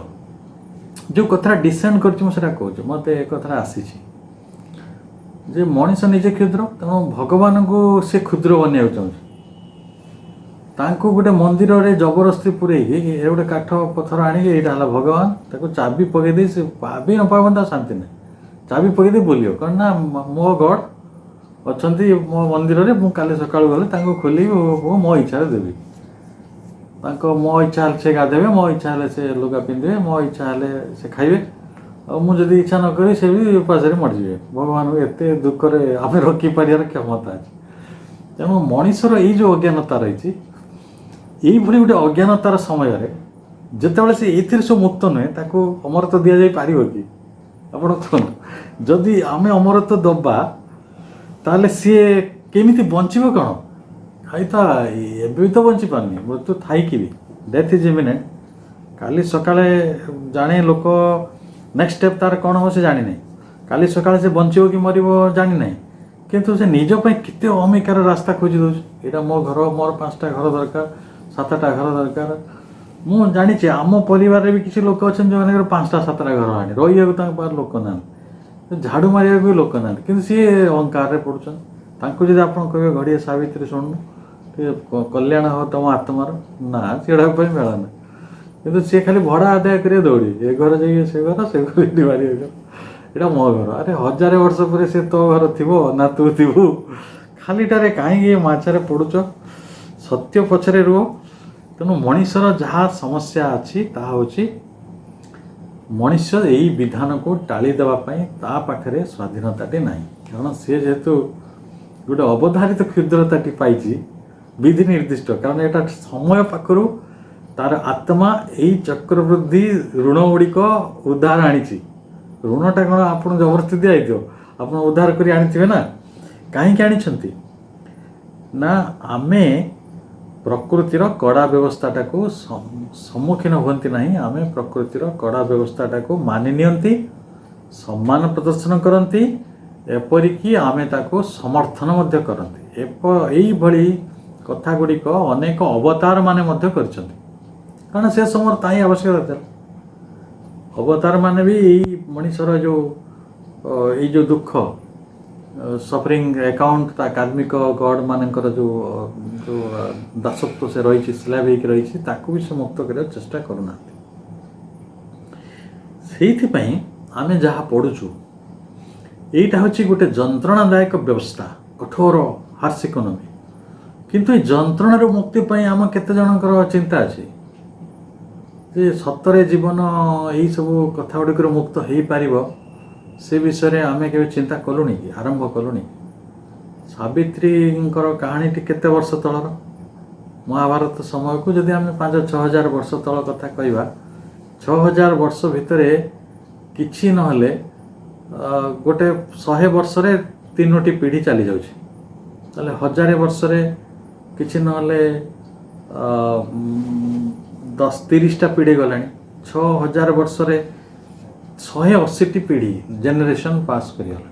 ଯେଉଁ କଥାଟା ଡିସେଣ୍ଡ କରିଛି ମୁଁ ସେଇଟା କହୁଛି, ମୋତେ ଏ କଥାଟା ଆସିଛି ଯେ ମଣିଷ ନିଜେ କ୍ଷୁଦ୍ର, ତେଣୁ ଭଗବାନଙ୍କୁ ସେ କ୍ଷୁଦ୍ର ବନେଇବାକୁ ଚାହୁଁଛି। ତାଙ୍କୁ ଗୋଟେ ମନ୍ଦିରରେ ଜବରଦସ୍ତି ପୁରେଇକି ଏ ଗୋଟେ କାଠ ପଥର ଆଣିକି ଏଇଟା ହେଲା ଭଗବାନ, ତାକୁ ଚାବି ପକେଇ ଦେଇ, ସେ ଭାବି ନ ପାଇବ ତା ଶାନ୍ତି ନାହିଁ, ଚାବି ପକେଇ ଦେଇ ବୁଲିବ। କ'ଣ ନା ମୋ ଗଡ଼ ଅଛନ୍ତି ମୋ ମନ୍ଦିରରେ, ମୁଁ କାଲି ସକାଳୁ ଗଲେ ତାଙ୍କୁ ଖୋଲିବି, ମୋ ଇଚ୍ଛାରେ ଦେବି। ମୋ ଇଚ୍ଛା ହେଲେ ସେ ଗାଧେଇବେ, ମୋ ଇଚ୍ଛା ହେଲେ ସେ ଲୁଗା ପିନ୍ଧିବେ, ମୋ ଇଚ୍ଛା ହେଲେ ସେ ଖାଇବେ, ଆଉ ମୁଁ ଯଦି ଇଚ୍ଛା ନ କରିବି ସେ ବି ଉପାସରେ ମରିଯିବେ। ଭଗବାନଙ୍କୁ ଏତେ ଦୁଃଖରେ ଆମେ ରଖିପାରିବାର କ୍ଷମତା ଅଛି। ତେଣୁ ମଣିଷର ଏଇ ଯେଉଁ ଅଜ୍ଞାନତା ରହିଛି, ଏଇଭଳି ଗୋଟେ ଅଜ୍ଞାନତାର ସମୟରେ ଯେତେବେଳେ ସେ ଏଇଥିରେ ସବୁ ମୁକ୍ତ ନୁହେଁ, ତାକୁ ଅମରତ୍ୱ ଦିଆଯାଇ ପାରିବ କି? ଆପଣ କୁହନ୍ତୁ। ଯଦି ଆମେ ଅମରତ୍ୱ ଦେବା ତାହେଲେ ସିଏ କେମିତି ବଞ୍ଚିବ? କ'ଣ ତ ଏବେ ବି ତ ବଞ୍ଚିପାରୁନି, ମୃତ୍ୟୁ ଥାଇକି ବି, ଡେଥ୍ ଇଜ୍ ଇମିନେଣ୍ଟ। କାଲି ସକାଳେ ଜାଣେ ଲୋକ ନେକ୍ସଟ ଷ୍ଟେପ୍ ତାର କ'ଣ ହେବ ସେ ଜାଣିନାହିଁ, କାଲି ସକାଳେ ସେ ବଞ୍ଚିବ କି ମରିବ ଜାଣିନାହିଁ, କିନ୍ତୁ ସେ ନିଜ ପାଇଁ କେତେ ଅହମିକାର ରାସ୍ତା ଖୋଜି ଦେଉଛି। ଏଇଟା ମୋ ଘର, ମୋର 5ଟା ଘର ଦରକାର, 7ଟା ଘର ଦରକାର। ମୁଁ ଜାଣିଛି ଆମ ପରିବାରରେ ବି କିଛି ଲୋକ ଅଛନ୍ତି ଯେଉଁମାନଙ୍କର 5ଟା 7ଟା ଘର ଆଣି ରହିବାକୁ ତାଙ୍କ ପାଖରେ ଲୋକ ନାହାନ୍ତି, ଝାଡ଼ୁ ମାରିବାକୁ ବି ଲୋକ ନାହାନ୍ତି, କିନ୍ତୁ ସିଏ ଅହଙ୍କାରରେ ପଡ଼ୁଛନ୍ତି। ତାଙ୍କୁ ଯଦି ଆପଣ କହିବେ ଘଡ଼ିଏ ସାବିତ୍ରୀ ଶୁଣୁନୁ ଟିକେ କଲ୍ୟାଣ ହବ ତମ ଆତ୍ମାର, ନା ସେଗୁଡ଼ା ପାଇଁ ମେଳ ନାହିଁ। କିନ୍ତୁ ସିଏ ଖାଲି ଭଡ଼ା ଆଦାୟ କରିବା ଦୌଡ଼ି, ଏ ଘର ଯାଇକି ସେ ଘର, ସେ ଘର ଏଠି ମାରିବାକୁ, ଏଇଟା ମୋ ଘର। ଆରେ 1000 ବର୍ଷ ପରେ ସେ ତୋ ଘର ଥିବ ନା ତୁ ଥିବୁ? ଖାଲିଟାରେ କାହିଁକି ଏ ମାଛରେ ପଡ଼ୁଛ? ସତ୍ୟ ପଛରେ ରୁହ। ତେଣୁ ମଣିଷର ଯାହା ସମସ୍ୟା ଅଛି ତାହା ହେଉଛି ମଣିଷ ଏଇ ବିଧାନକୁ ଟାଳି ଦେବା ପାଇଁ ତା ପାଖରେ ସ୍ୱାଧୀନତାଟି ନାହିଁ। କାରଣ ସିଏ ଯେହେତୁ ଗୋଟେ ଅବଧାରିତ କ୍ଷୁଦ୍ରତାଟି ପାଇଛି, ବିଧି ନିର୍ଦ୍ଦିଷ୍ଟ, କାରଣ ଏଇଟା ସମୟ ପାଖରୁ ତାର ଆତ୍ମା ଏଇ ଚକ୍ରବୃଦ୍ଧି ଋଣ ଗୁଡ଼ିକ ଉଦ୍ଧାର ଆଣିଛି। ଋଣଟା କ'ଣ ଆପଣ ଜବରଦସ୍ତି ଦିଆହେଇଥିବ? ଆପଣ ଉଦ୍ଧାର କରି ଆଣିଥିବେ ନା। କାହିଁକି ଆଣିଛନ୍ତି? ନା ଆମେ ପ୍ରକୃତିର କଡ଼ା ବ୍ୟବସ୍ଥାଟାକୁ ସମ୍ମୁଖୀନ ହୁଅନ୍ତି ନାହିଁ, ଆମେ ପ୍ରକୃତିର କଡ଼ା ବ୍ୟବସ୍ଥାଟାକୁ ମାନି ନିଅନ୍ତି, ସମ୍ମାନ ପ୍ରଦର୍ଶନ କରନ୍ତି, ଏପରିକି ଆମେ ତାକୁ ସମର୍ଥନ ମଧ୍ୟ କରନ୍ତି। ଏଇଭଳି କଥା ଗୁଡ଼ିକ ଅନେକ ଅବତାର ମାନେ ମଧ୍ୟ କରିଛନ୍ତି, କାରଣ ସେ ସମୟରେ ତାହିଁ ଆବଶ୍ୟକତା ଥିଲା। ଅବତାର ମାନେ ବି ଏଇ ମଣିଷର ଏଇ ଯେଉଁ ଦୁଃଖ ସଫରିଂ ଆକାଉଣ୍ଟ, ତା କାର୍ମିକ ଗଡ଼ ମାନଙ୍କର ଯେଉଁ ଦାସତ୍ୱ ସେ ରହିଛି, ସ୍ଲାଭ୍ ହେଇକି ରହିଛି, ତାକୁ ବି ସେ ମୁକ୍ତ କରିବାକୁ ଚେଷ୍ଟା କରୁନାହାନ୍ତି। ସେଇଥିପାଇଁ ଆମେ ଯାହା ପଢ଼ୁଛୁ ଏଇଟା ହେଉଛି ଗୋଟେ ଯନ୍ତ୍ରଣାଦାୟକ ବ୍ୟବସ୍ଥା, କଠୋର ହାର୍ସ ଇକୋନୋମି। କିନ୍ତୁ ଏ ଯନ୍ତ୍ରଣାରୁ ମୁକ୍ତି ପାଇଁ ଆମ କେତେ ଜଣଙ୍କର ଚିନ୍ତା ଅଛି ଯେ ସତରେ ଜୀବନ ଏଇସବୁ କଥା ଗୁଡ଼ିକରୁ ମୁକ୍ତ ହେଇପାରିବ? ସେ ବିଷୟରେ ଆମେ କେବେ ଚିନ୍ତା କଲୁଣି କି, ଆରମ୍ଭ କଲୁଣି? ସାବିତ୍ରୀଙ୍କର କାହାଣୀଟି କେତେ ବର୍ଷ ତଳର? ମହାଭାରତ ସମୟକୁ ଯଦି ଆମେ 5-6 ହଜାର ବର୍ଷ ତଳ କଥା କହିବା, 6,000 ବର୍ଷ ଭିତରେ କିଛି ନହେଲେ ଗୋଟେ 100 ବର୍ଷରେ 3ଟି ପିଢ଼ି ଚାଲିଯାଉଛି। ତାହେଲେ 1000 ବର୍ଷରେ କିଛି ନହେଲେ 10-30ଟା ପିଢ଼ି ଗଲାଣି। 6,000 ବର୍ଷରେ 180ଟି ପିଢ଼ି ଜେନେରେସନ୍ ପାସ୍ କରିଗଲା।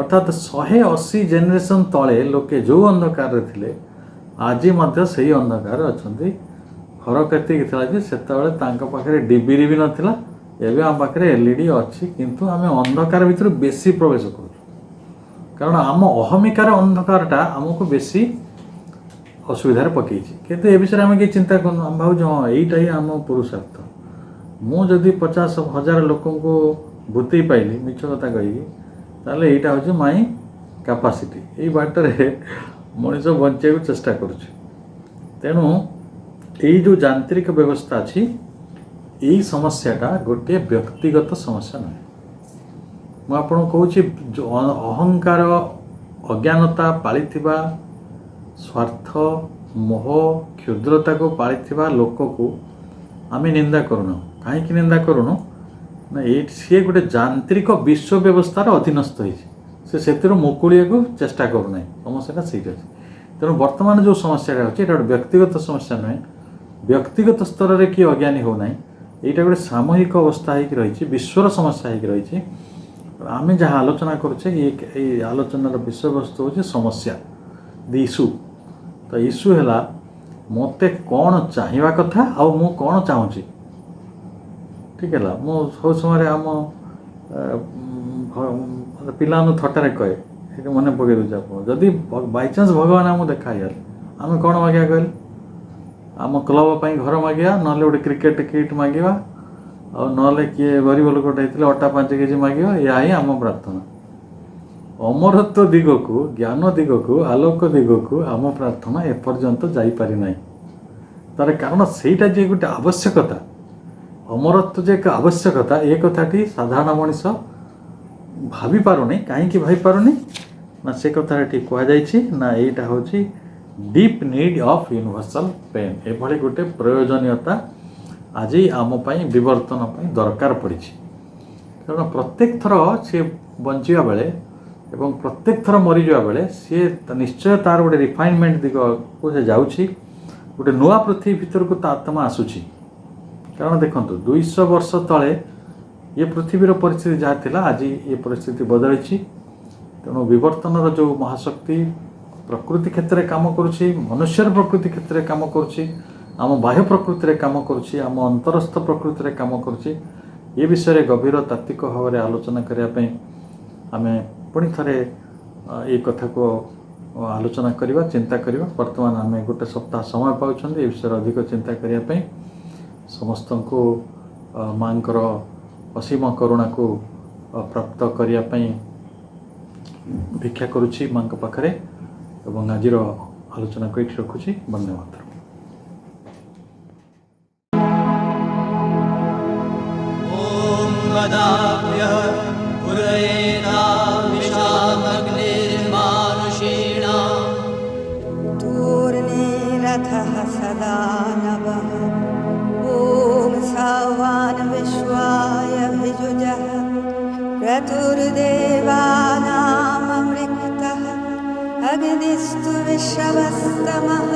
ଅର୍ଥାତ୍ 180 ଜେନେରେସନ୍ ତଳେ ଲୋକେ ଯେଉଁ ଅନ୍ଧକାରରେ ଥିଲେ ଆଜି ମଧ୍ୟ ସେଇ ଅନ୍ଧକାରରେ ଅଛନ୍ତି। ଫରକ ଏତିକି ଥିଲା ଯେ ସେତେବେଳେ ତାଙ୍କ ପାଖରେ ଡିବିରି ବି ନଥିଲା, ଏବେ ଆମ ପାଖରେ LED ଅଛି, କିନ୍ତୁ ଆମେ ଅନ୍ଧକାର ଭିତରୁ ବେଶୀ ପ୍ରବେଶ କରୁଛୁ। କାରଣ ଆମ ଅହମିକାର ଅନ୍ଧକାରଟା ଆମକୁ ବେଶୀ ଅସୁବିଧାରେ ପକେଇଛି। କିନ୍ତୁ ଏ ବିଷୟରେ ଆମେ କିଛି ଚିନ୍ତା କରୁନୁ। ଆମେ ଭାବୁଛୁ ହଁ ଏଇଟା ହିଁ ଆମ ପୁରୁଷାର୍ଥ। ମୁଁ ଯଦି 50,000 ଲୋକଙ୍କୁ ଭୂତେଇ ପାଇଲି ମିଛ କଥା କହିକି, ତାହେଲେ ଏଇଟା ହେଉଛି ମାଇ କାପାସିଟି। ଏଇ ବାଟରେ ମଣିଷ ବଞ୍ଚିବାକୁ ଚେଷ୍ଟା କରୁଛି। ତେଣୁ ଏଇ ଯେଉଁ ଯାନ୍ତ୍ରିକ ବ୍ୟବସ୍ଥା ଅଛି, ଏଇ ସମସ୍ୟାଟା ଗୋଟିଏ ବ୍ୟକ୍ତିଗତ ସମସ୍ୟା ନୁହେଁ। ମୁଁ ଆପଣଙ୍କୁ କହୁଛି, ଅହଙ୍କାର, ଅଜ୍ଞାନତା ପାଳିଥିବା, ସ୍ୱାର୍ଥ, ମୋହ, କ୍ଷୁଦ୍ରତାକୁ ପାଳିଥିବା ଲୋକକୁ ଆମେ ନିନ୍ଦା କରୁନୁ। କାହିଁକି ନିନ୍ଦା କରୁନୁ? ନା ସିଏ ଗୋଟେ ଯାନ୍ତ୍ରିକ ବିଶ୍ୱ ବ୍ୟବସ୍ଥାର ଅଧୀନସ୍ଥ ହେଇଛି, ସେ ସେଥିରୁ ମୁକୁଳିବାକୁ ଚେଷ୍ଟା କରୁନାହିଁ। ସମସ୍ୟାଟା ସେଇଠି ଅଛି। ତେଣୁ ବର୍ତ୍ତମାନ ଯେଉଁ ସମସ୍ୟାଟା ଅଛି ଏଇଟା ଗୋଟେ ବ୍ୟକ୍ତିଗତ ସମସ୍ୟା ନୁହେଁ, ବ୍ୟକ୍ତିଗତ ସ୍ତରରେ କିଏ ଅଜ୍ଞାନୀ ହେଉନାହିଁ, ଏଇଟା ଗୋଟେ ସାମୂହିକ ଅବସ୍ଥା ହେଇକି ରହିଛି, ବିଶ୍ୱର ସମସ୍ୟା ହେଇକି ରହିଛି। ଆମେ ଯାହା ଆଲୋଚନା କରୁଛେ ଏଇ ଆଲୋଚନାର ବିଷୟବସ୍ତୁ ହେଉଛି ସମସ୍ୟା, ଦି ଇସ୍ୟୁ। ତ ଇସ୍ୟୁ ହେଲା ମୋତେ କ'ଣ ଚାହିଁବା କଥା ଆଉ ମୁଁ କ'ଣ ଚାହୁଁଛି। ଠିକ୍ ହେଲା। ମୁଁ ସବୁ ସମୟରେ ଆମ ପିଲାମାନଙ୍କୁ ଥଟ୍ଟାରେ କହେ, ସେଇଠି ମନେ ପକାଇ ଦେଉଛି ଆପଣ, ଯଦି ବାଇଚାନ୍ସ ଭଗବାନ ଆମକୁ ଦେଖା ହେଇଗଲେ ଆମେ କ'ଣ ମାଗିବା କହିଲେ? ଆମ କ୍ଲବ ପାଇଁ ଘର ମାଗିବା, ନହେଲେ ଗୋଟେ କ୍ରିକେଟ କିଟ୍ ମାଗିବା, ଆଉ ନହେଲେ କିଏ ଗରିବ ଲୋକଟା ହେଇଥିଲେ ଅଟା 5 କେଜି ମାଗିବା। ଏହା ହିଁ ଆମ ପ୍ରାର୍ଥନା। ଅମରତ୍ୱ ଦିଗକୁ, ଜ୍ଞାନ ଦିଗକୁ, ଆଲୋକ ଦିଗକୁ ଆମ ପ୍ରାର୍ଥନା ଏପର୍ଯ୍ୟନ୍ତ ଯାଇପାରି ନାହିଁ। ତାର କାରଣ ସେଇଟା ଯେ ଗୋଟେ ଆବଶ୍ୟକତା, ଅମରତ୍ୱ ଯେ ଏକ ଆବଶ୍ୟକତା, ଏ କଥାଟି ସାଧାରଣ ମଣିଷ ଭାବିପାରୁନି। କାହିଁକି ଭାବିପାରୁନି? ନା ସେ କଥାଟା ଏଠି କୁହାଯାଇଛି, ନା ଏଇଟା ହେଉଛି deep need of universal pain. ଏଭଳି ଗୋଟେ ପ୍ରୟୋଜନୀୟତା ଆଜି ଆମ ପାଇଁ ବିବର୍ତ୍ତନ ପାଇଁ ଦରକାର ପଡ଼ିଛି। କାରଣ ପ୍ରତ୍ୟେକ ଥର ସିଏ ବଞ୍ଚିବା ବେଳେ ଏବଂ ପ୍ରତ୍ୟେକ ଥର ମରିଯିବା ବେଳେ ସିଏ ନିଶ୍ଚୟ ତାର ଗୋଟେ ରିଫାଇନମେଣ୍ଟ ଦିଗକୁ ସେ ଯାଉଛି, ଗୋଟେ ନୂଆ ପୃଥିବୀ ଭିତରକୁ ତା ଆତ୍ମା ଆସୁଛି। କାରଣ ଦେଖନ୍ତୁ, 200 ବର୍ଷ ତଳେ ଏ ପୃଥିବୀର ପରିସ୍ଥିତି ଯାହା ଥିଲା, ଆଜି ଏ ପରିସ୍ଥିତି ବଦଳିଛି। ତେଣୁ ବିବର୍ତ୍ତନର ଯେଉଁ ମହାଶକ୍ତି ପ୍ରକୃତି କ୍ଷେତ୍ରରେ କାମ କରୁଛି, ମନୁଷ୍ୟର ପ୍ରକୃତି କ୍ଷେତ୍ରରେ କାମ କରୁଛି, ଆମ ବାହ୍ୟ ପ୍ରକୃତିରେ କାମ କରୁଛି, ଆମ ଅନ୍ତରସ୍ଥ ପ୍ରକୃତିରେ କାମ କରୁଛି, ଏ ବିଷୟରେ ଗଭୀର ତାତ୍ତ୍ୱିକ ଭାବରେ ଆଲୋଚନା କରିବା ପାଇଁ ଆମେ ପୁଣି ଥରେ এই କଥାକୁ ଆଲୋଚନା କରିବା, ଚିନ୍ତା କରିବା। ବର୍ତ୍ତମାନ ଆମେ ଗୋଟେ ସପ୍ତାହ ସମୟ ପାଉଛନ୍ତି ଏ ବିଷୟରେ ଅଧିକ ଚିନ୍ତା କରିବା ପାଇଁ। ସମସ୍ତଙ୍କୁ ମାଙ୍କର ଅସୀମ କରୁଣାକୁ ପ୍ରାପ୍ତ କରିବା ପାଇଁ ଭିକ୍ଷା କରୁଛି ମାଙ୍କ ପାଖରେ ଏବଂ ଆଜିର ଆଲୋଚନାକୁ ଏଇଠି ରଖୁଛି। ବନ୍ଦେ ମାତରମ୍। सदा नभः ॐ सवान् विश्वाय भिजुजः क्रतुर्देवानाममृक्तः अग्निस्तु विश्वस्तमः